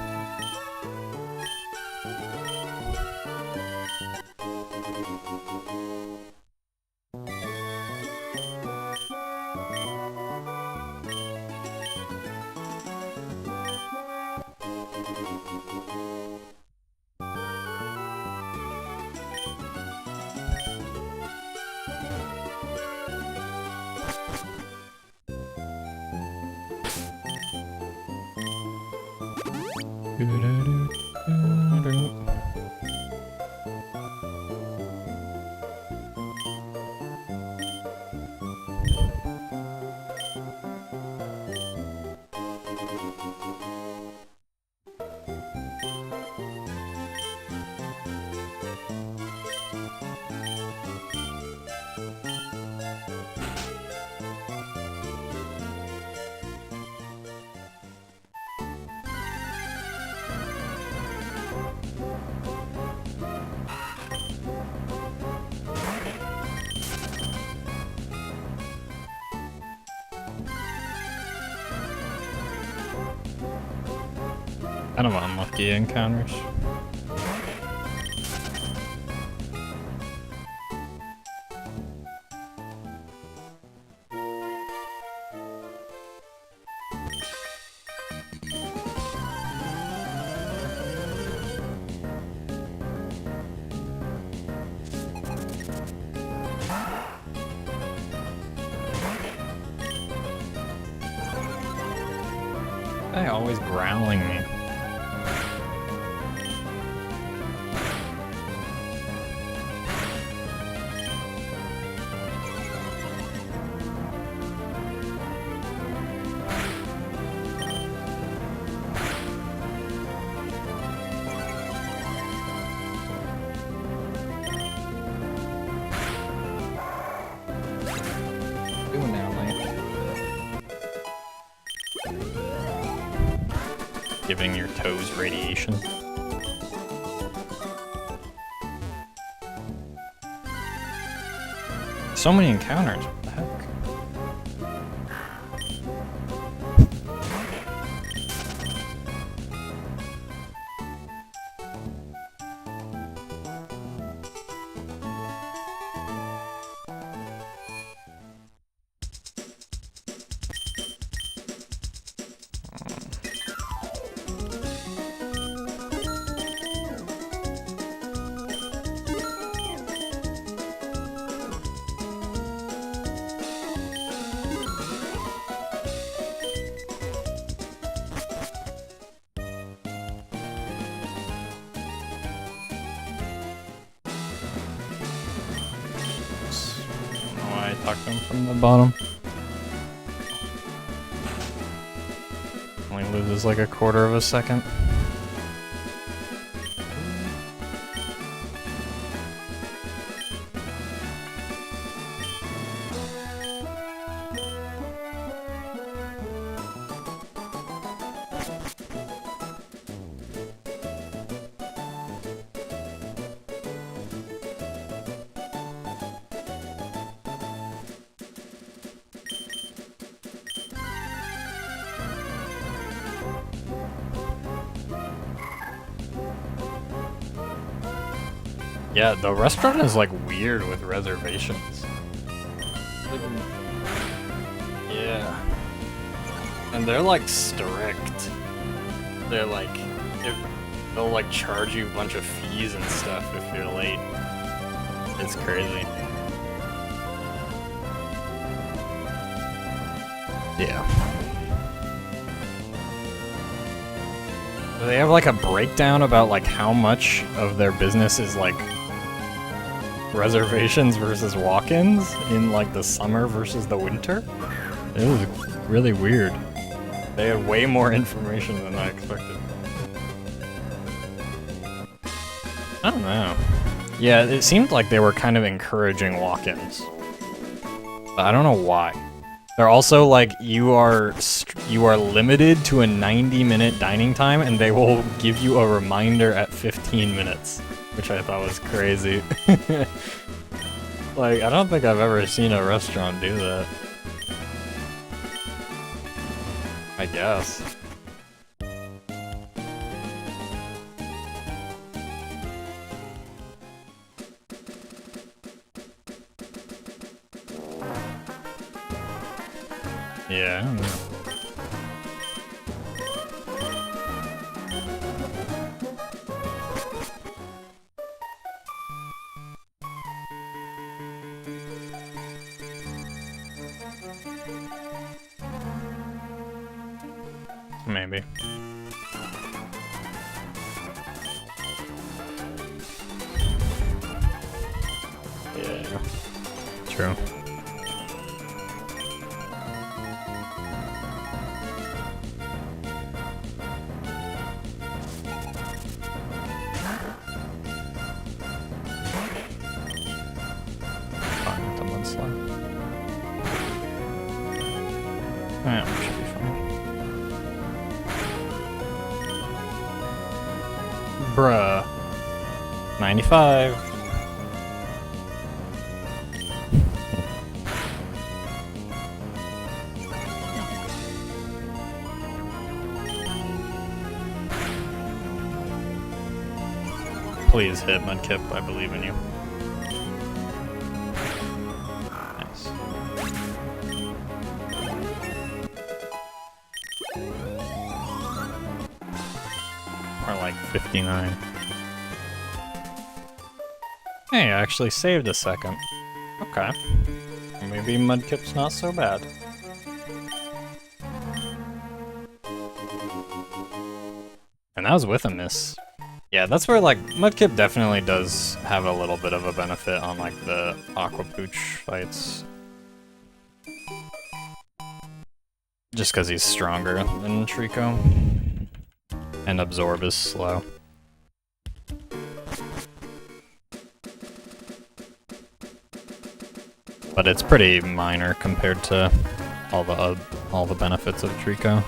Kind of unlucky encounters. They're always growling me. giving your toes radiation. So many encounters, what the heck? I talked to him from the bottom. Only loses like a quarter of a second. Yeah, the restaurant is like weird with reservations. Yeah. And they're like strict. They're like, they'll like charge you a bunch of fees and stuff if you're late. It's crazy. Yeah. Do they have like a breakdown about like how much of their business is like reservations versus walk-ins in like the summer versus the winter? It was really weird. They had way more information than I expected. I don't know. Yeah, it seemed like they were kind of encouraging walk-ins. But I don't know why. They're also like, you are limited to a 90-minute dining time, and they will give you a reminder at 15 minutes, which I thought was crazy. Like, I don't think I've ever seen a restaurant do that. I guess. Yeah, I don't know. Maybe. Yeah. True. Fine, the mudslide. Yeah, we should be fine. Bruh. 95. Please hit Mudkip, I believe in you. Nice. Or like 59. Hey, I actually saved a second. Okay. Maybe Mudkip's not so bad. And that was with a miss. Yeah, that's where, like, Mudkip definitely does have a little bit of a benefit on, like, the Aqua Pooch fights. Just because he's stronger than Trico. And Absorb is slow. But it's pretty minor compared to all the benefits of Trico.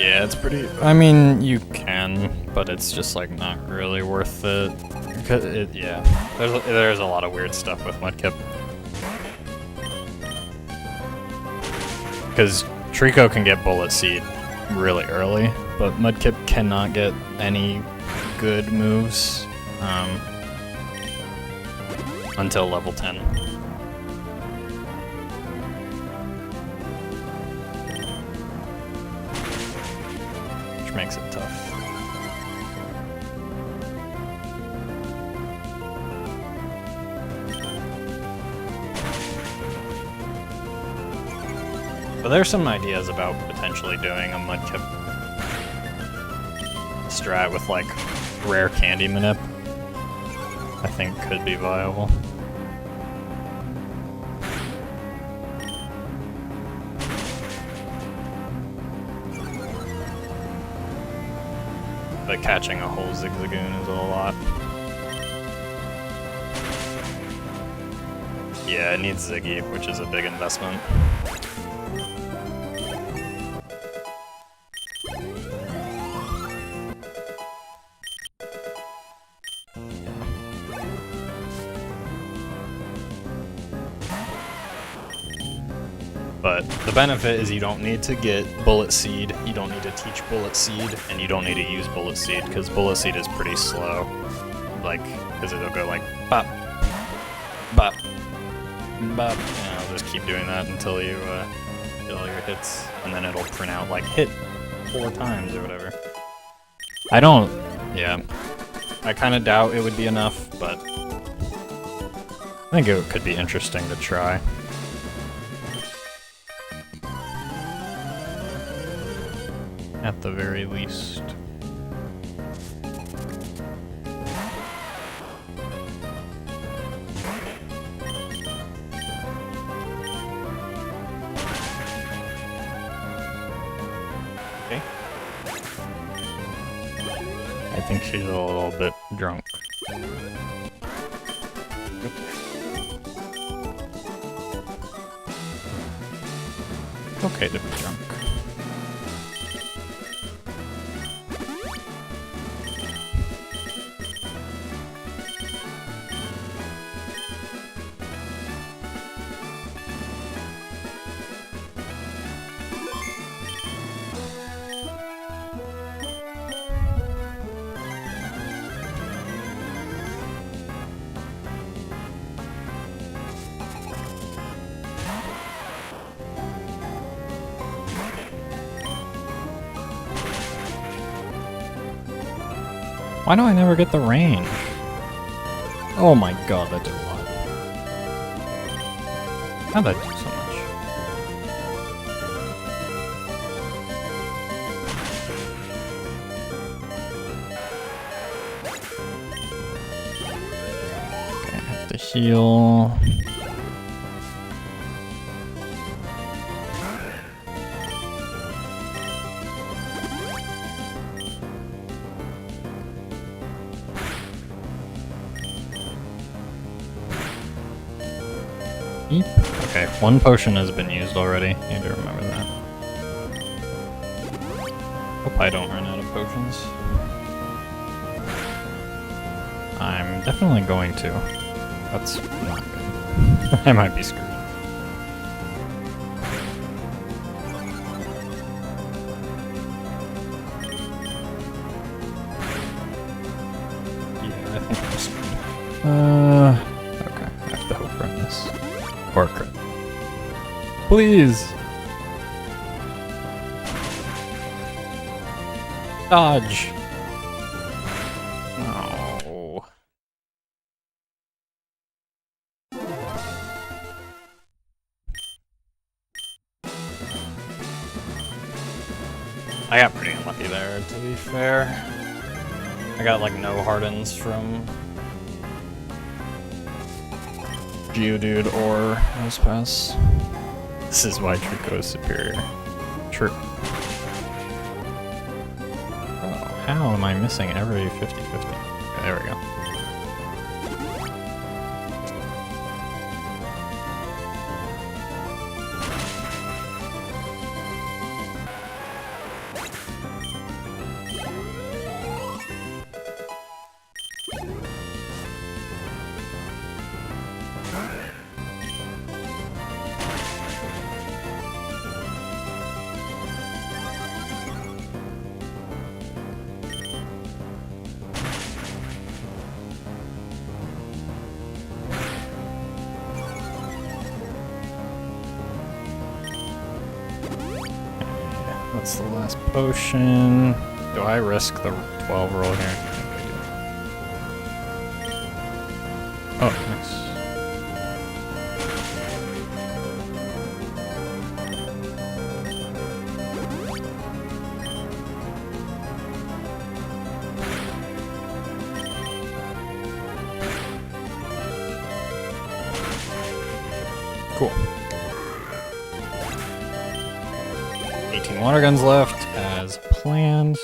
Yeah, it's pretty. I mean, you can, but it's just like not really worth it. Cause yeah, there's a lot of weird stuff with Mudkip. Because Trico can get Bullet Seed really early, but Mudkip cannot get any good moves until level 10. Which makes it tough. But there's some ideas about potentially doing a Mudkip strat with like rare candy manip. I think could be viable. But catching a whole Zigzagoon is a lot. Yeah, it needs Ziggy, which is a big investment. But the benefit is you don't need to get Bullet Seed, you don't need to teach Bullet Seed, and you don't need to use Bullet Seed, because Bullet Seed is pretty slow. Like, because it'll go like, bop, bop, bop, and it'll just keep doing that until you get all your hits, and then it'll print out like hit 4 times or whatever. Yeah. I kind of doubt it would be enough, but I think it could be interesting to try. At the very least. Okay. I think she's a little bit drunk. Okay to be drunk. Why do I never get the range? Oh my god, that did a lot. How'd that do so much? Okay, I have to heal. Okay, 1 potion has been used already. Need to remember that. Hope I don't run out of potions. I'm definitely going to. That's not good. I might be screwed. Yeah, I think I'm screwed. Okay, I have to hope for this. Or crit. Please! Dodge! No. I got pretty unlucky there, to be fair. I got like no hardens from Geodude or Nosepass. This is why Trico is superior. True. Oh, how am I missing every 50-50? Okay, there we go. That's the last potion. Do I risk the 12 roll here? Oh, nice. Cool. 18 water guns left as planned.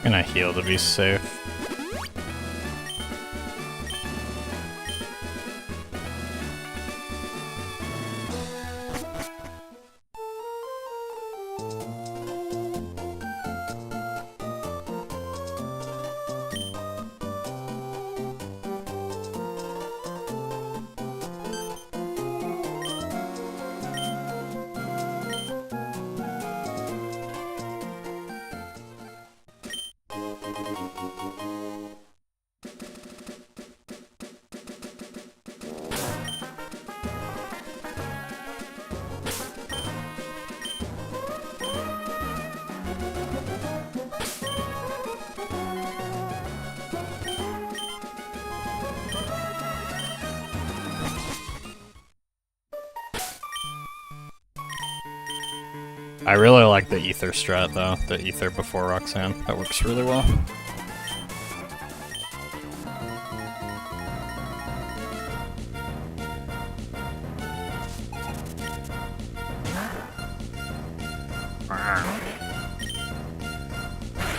Gonna heal to be safe. I really like the ether strat though, the ether before Roxanne. That works really well.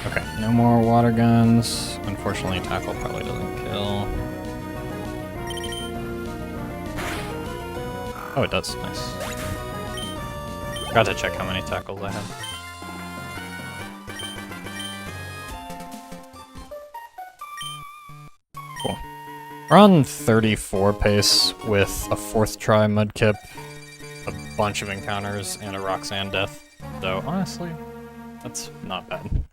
Okay, no more water guns. Unfortunately, tackle probably doesn't kill. Oh, it does. Nice. Got to check how many tackles I have. Cool. We're on 34 pace with a 4th try Mudkip, a bunch of encounters, and a Roxanne death. So honestly, that's not bad.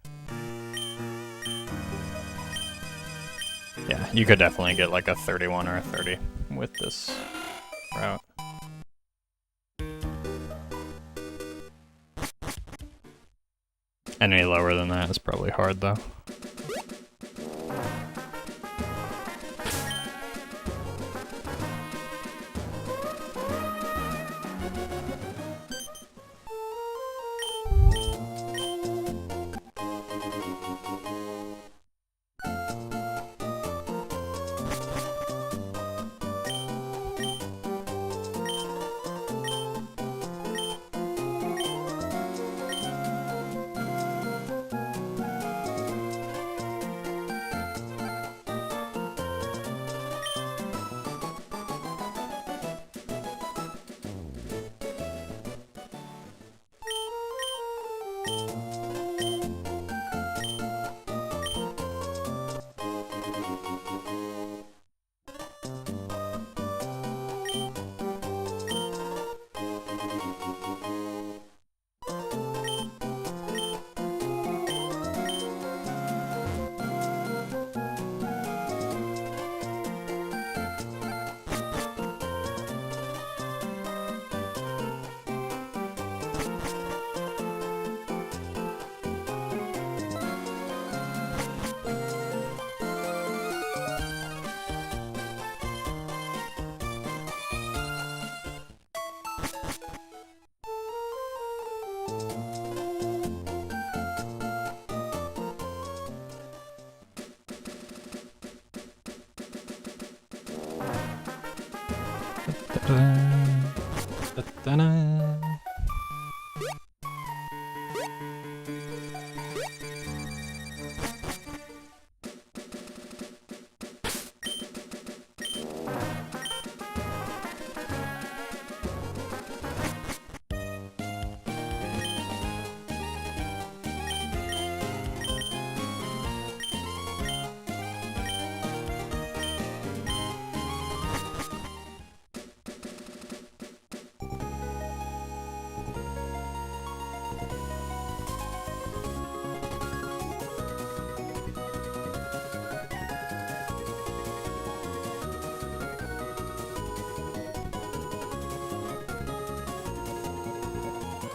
Yeah, you could definitely get like a 31 or a 30 with this route. Any lower than that is probably hard, though.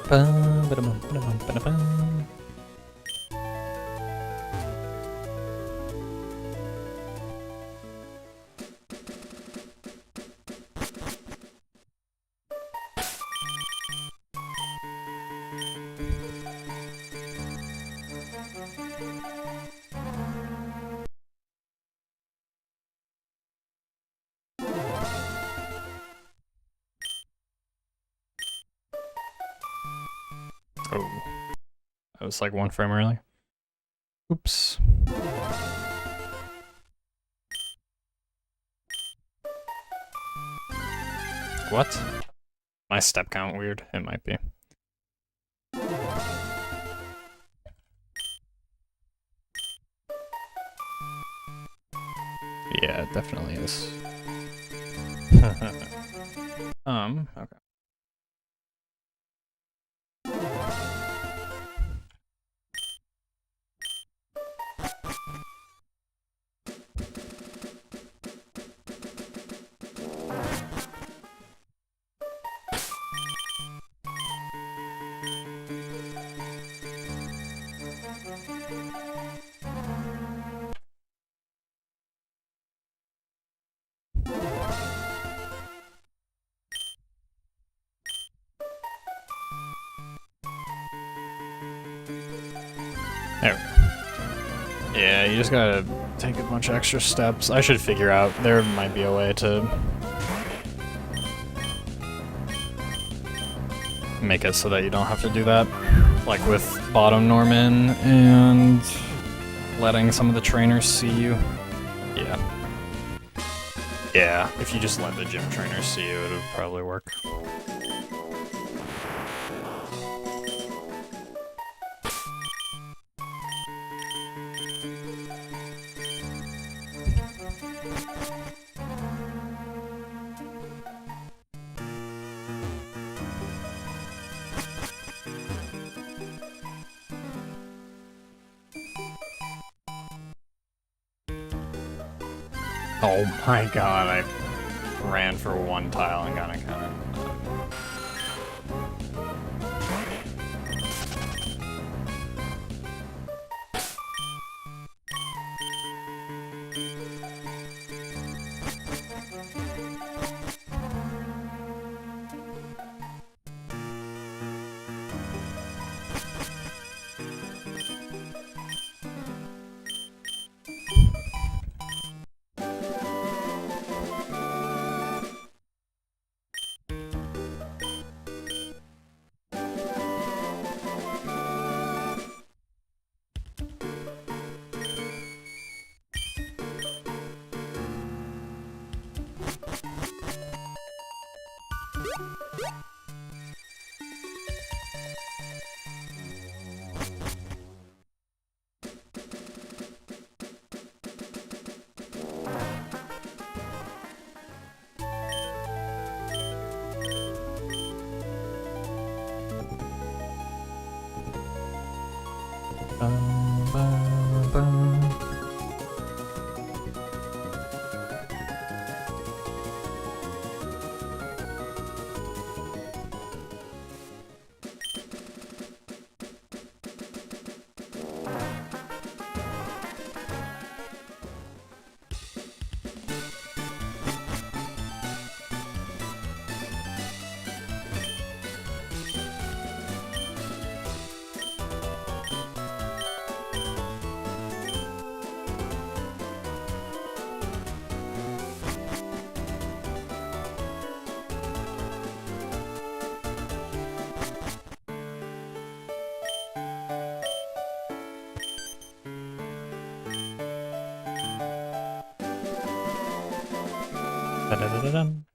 Oh, that was like 1 frame early. Oops. What? My step count weird? It might be. Yeah, it definitely is. Okay. There we go. Yeah, you just gotta take a bunch of extra steps. I should figure out, there might be a way to make it so that you don't have to do that. Like with bottom Norman and letting some of the trainers see you. Yeah. Yeah, if you just let the gym trainers see you, it would probably work. Oh my god, I ran for 1 tile and got encountered. Da-da-da-da-dum.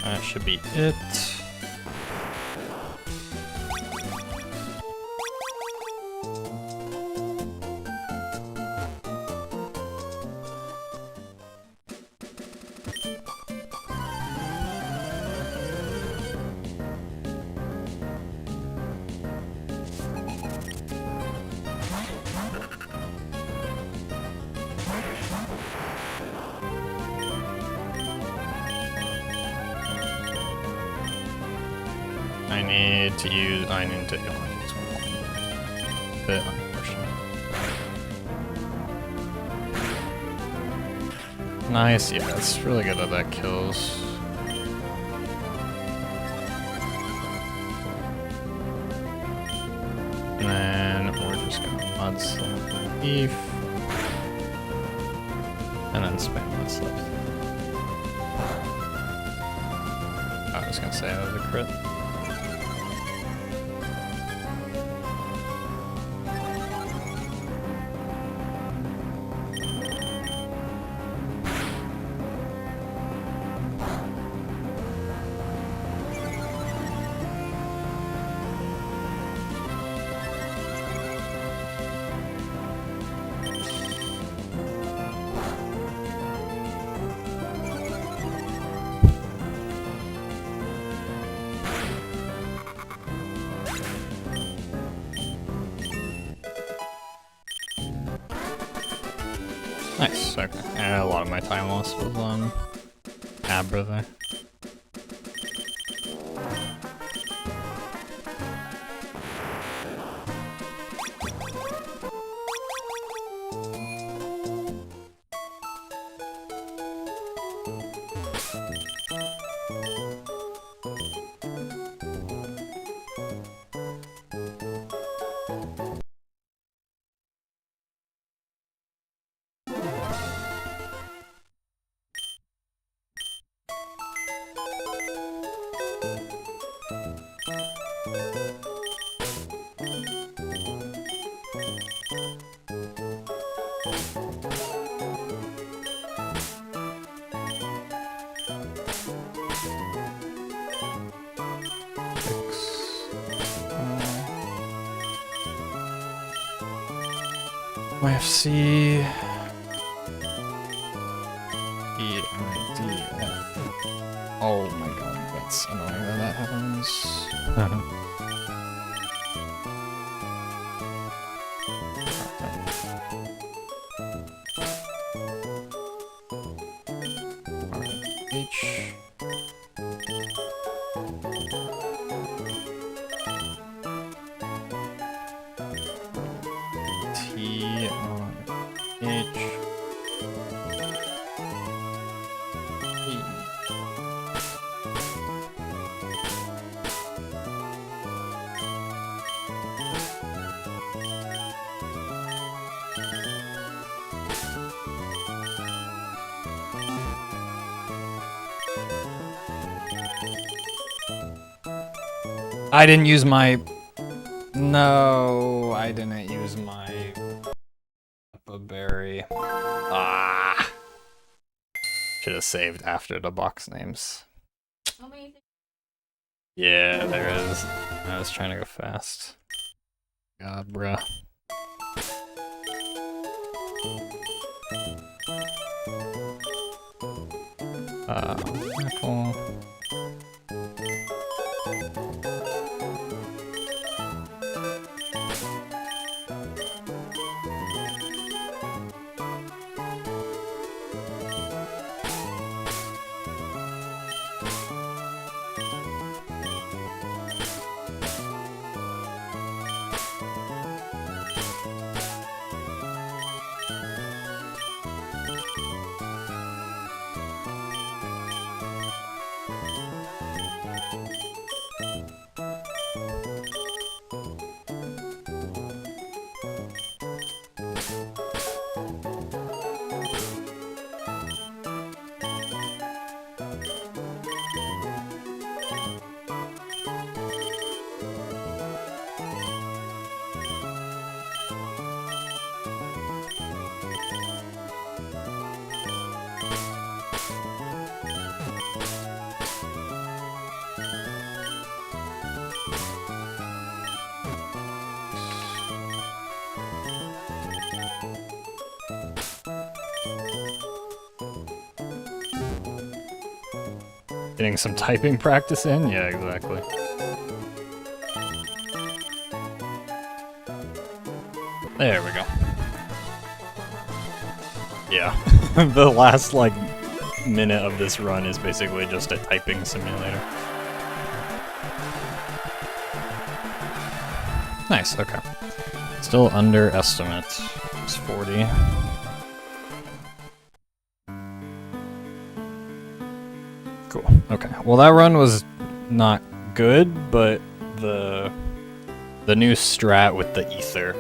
That should be it. I need to heal him as well. Bit unfortunate. Nice, yeah, it's really good at that kills. And then we're just gonna mudslap the thief. And then spam mudslap. I was gonna say that was a crit. Nice, okay. And a lot of my time loss was on Abra there. YFC E-I-D-F. Oh my god, that's annoying that that happens. H. T on H. E. I didn't use my... No, I didn't use my... berry. Ah! Should have saved after the box names. Yeah, there is. I was trying to go fast. God, bruh. Apple. Getting some typing practice in? Yeah, exactly. There we go. Yeah, the last, like, minute of this run is basically just a typing simulator. Nice, okay. Still under estimate. It's 40. Cool, okay. Well, that run was not good, but the new strat with the ether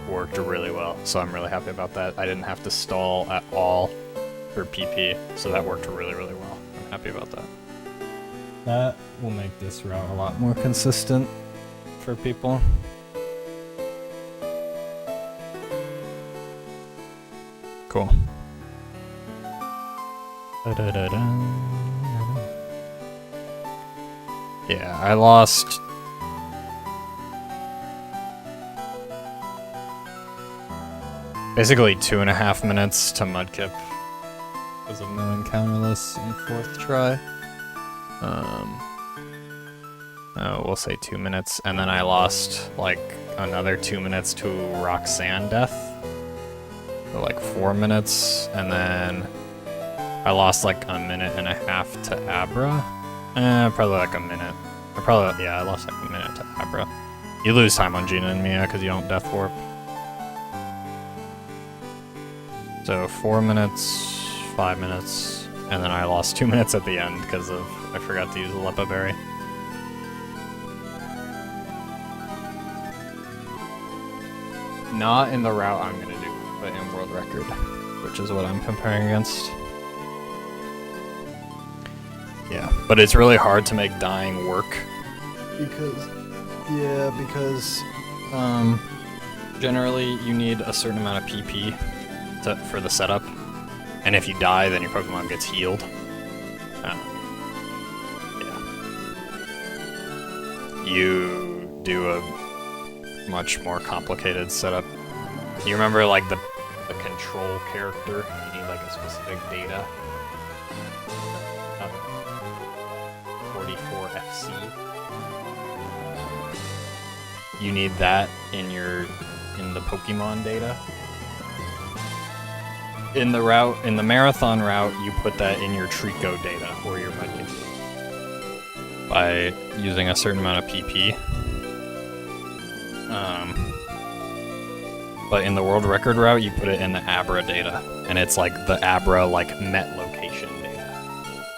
worked really well, so I'm really happy about that. I didn't have to stall at all for PP, so that worked really, really well. I'm happy about that. That will make this route a lot more consistent for people. Cool. Yeah, I lost... basically 2.5 minutes to Mudkip because of no encounterless in 4th try. Oh, we'll say 2 minutes, and then I lost like another 2 minutes to Roxanne death. So like 4 minutes, and then I lost like 1.5 minutes to Abra. Probably like a minute. Or probably, yeah, I lost like 1 minute to Abra. You lose time on Gina and Mia because you don't death warp. So 4 minutes, 5 minutes, and then I lost 2 minutes at the end because of I forgot to use a Lepa Berry. Not in the route I'm gonna do, but in world record, which is what I'm comparing against. Yeah, but it's really hard to make dying work because generally you need a certain amount of PP for the setup, and if you die, then your Pokemon gets healed. Yeah. You do a much more complicated setup. You remember, like, the control character? You need, like, a specific data. 44 FC. You need that in the Pokemon data. In the marathon route, you put that in your Trico data, or your Mudkip data, by using a certain amount of PP. But in the world record route, you put it in the Abra data, and it's like the Abra met location data,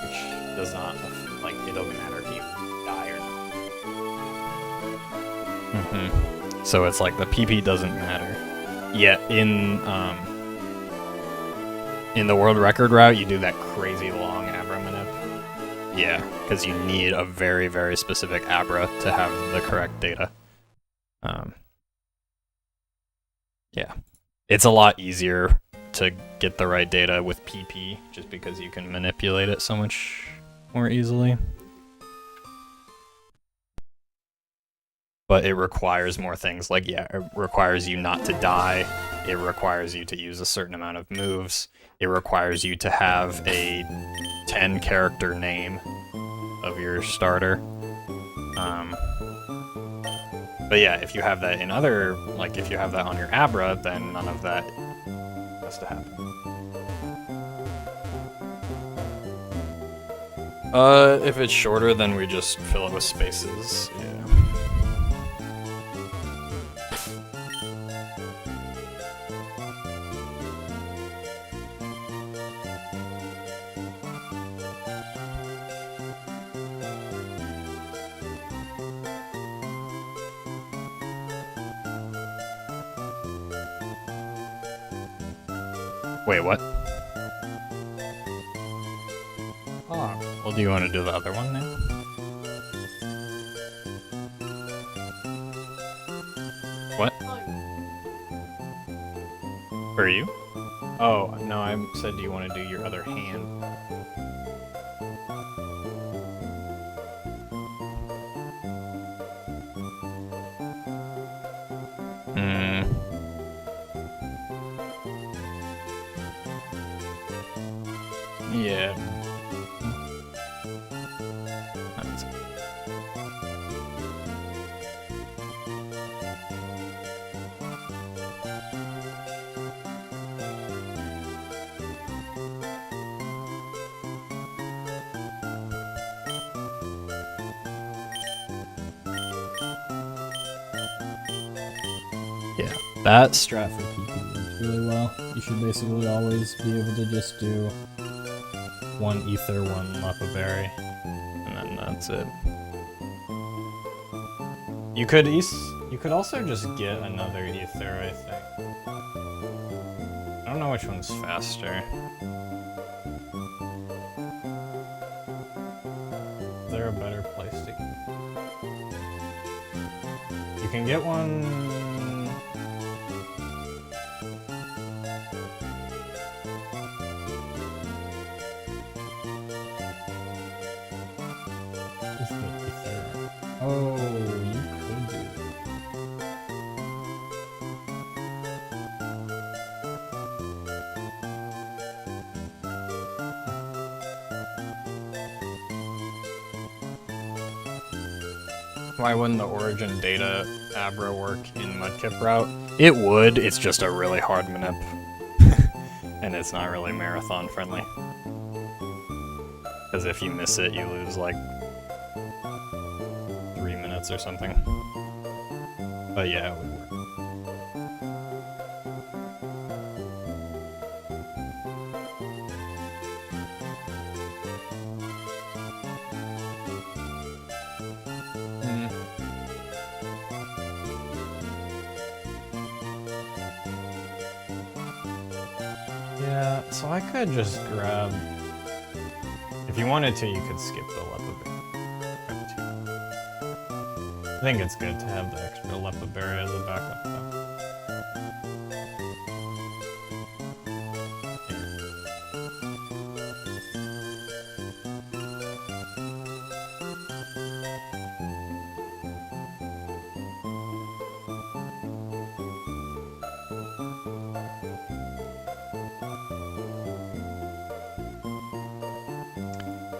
which does not it doesn't matter if you die or not. So it's like the PP doesn't matter. Yet in the world record route, you do that crazy long Abra manip. Yeah, because you need a very, very specific Abra to have the correct data. Yeah. It's a lot easier to get the right data with PP, just because you can manipulate it so much more easily. But it requires more things, like, yeah, it requires you not to die, it requires you to use a certain amount of moves, it requires you to have a 10-character name of your starter. But yeah, if you have that in other, if you have that on your Abra, then none of that has to happen. If it's shorter, then we just fill it with spaces, yeah. Wait, what? Oh, well, do you want to do the other one now? What? For you? Oh, no, I said do you want to do your other hand? Yeah. Yeah, that Strat for PP works really well. You should basically always be able to just do one ether, one lepaberry, and then that's it. You could also just get another ether, I think. I don't know which one's faster. Is there a better place to... You can get one... What's the ether? Oh, you could do that. Why wouldn't the origin data Abra work in Mudkip route? It would, it's just a really hard manip. And it's not really marathon friendly. Because if you miss it, you lose like 3 minutes or something. But yeah, it would work. Yeah, so I could just grab... If you wanted to, you could skip the lepaberry. I think it's good to have the extra lepaberry as a backup though.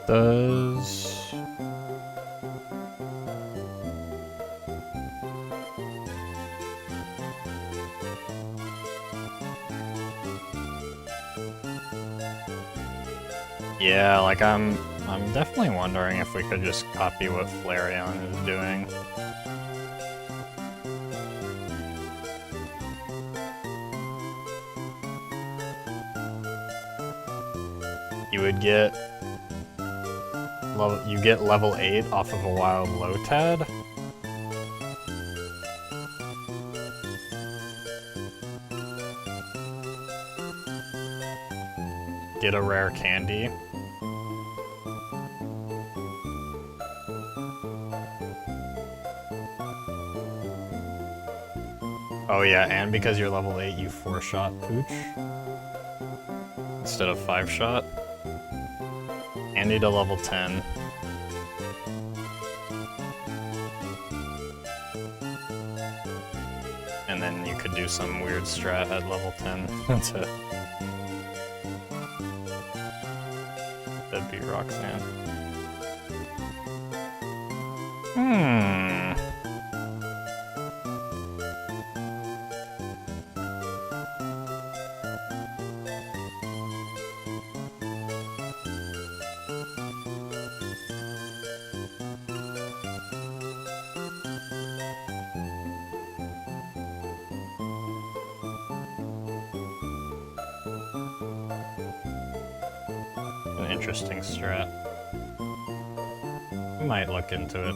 Does... Yeah, like I'm definitely wondering if we could just copy what Flareon is doing. You would get level 8 off of a wild Lotad. Get a rare candy. Oh yeah, and because you're level 8, you 4-shot Pooch instead of 5-shot. And need a level 10. And then you could do some weird strat at level 10 to... That'd be Roxanne. An interesting strat. Might look into it.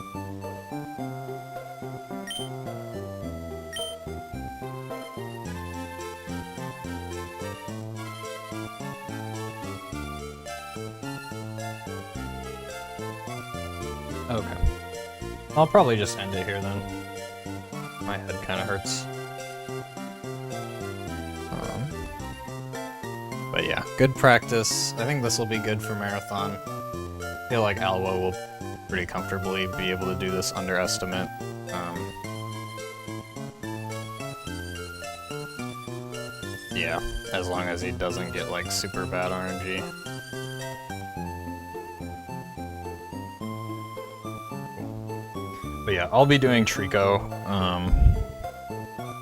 Okay. I'll probably just end it here then. My head kind of hurts. But yeah, good practice. I think this will be good for marathon. I feel like Alwa will pretty comfortably be able to do this underestimate. Yeah, as long as he doesn't get like super bad RNG. But yeah, I'll be doing Trico,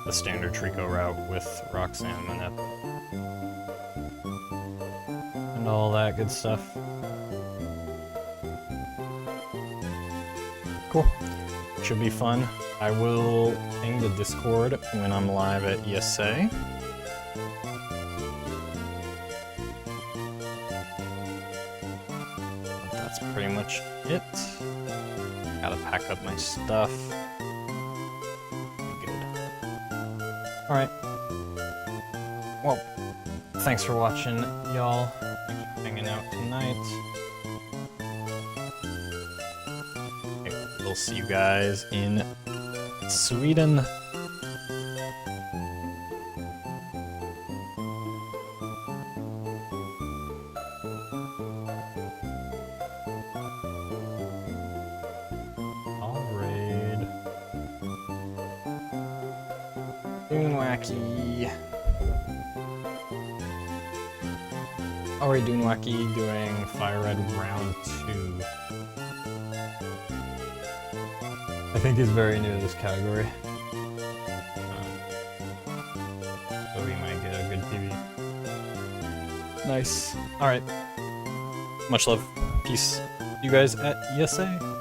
the standard Trico route with Roxanne Manip. And all that good stuff. Cool. Should be fun. I will ping the Discord when I'm live at ESA. But that's pretty much it. Gotta pack up my stuff. Good. Alright. Well, thanks for watching, y'all. Thanks for hanging out tonight. We'll see you guys in Sweden. Raid. Doonwacky. Alright, Doonwacky doing Fire Red round 2. I think he's very new to this category. So we might get a good PB. Nice. Alright. Much love. Peace. You guys at ESA.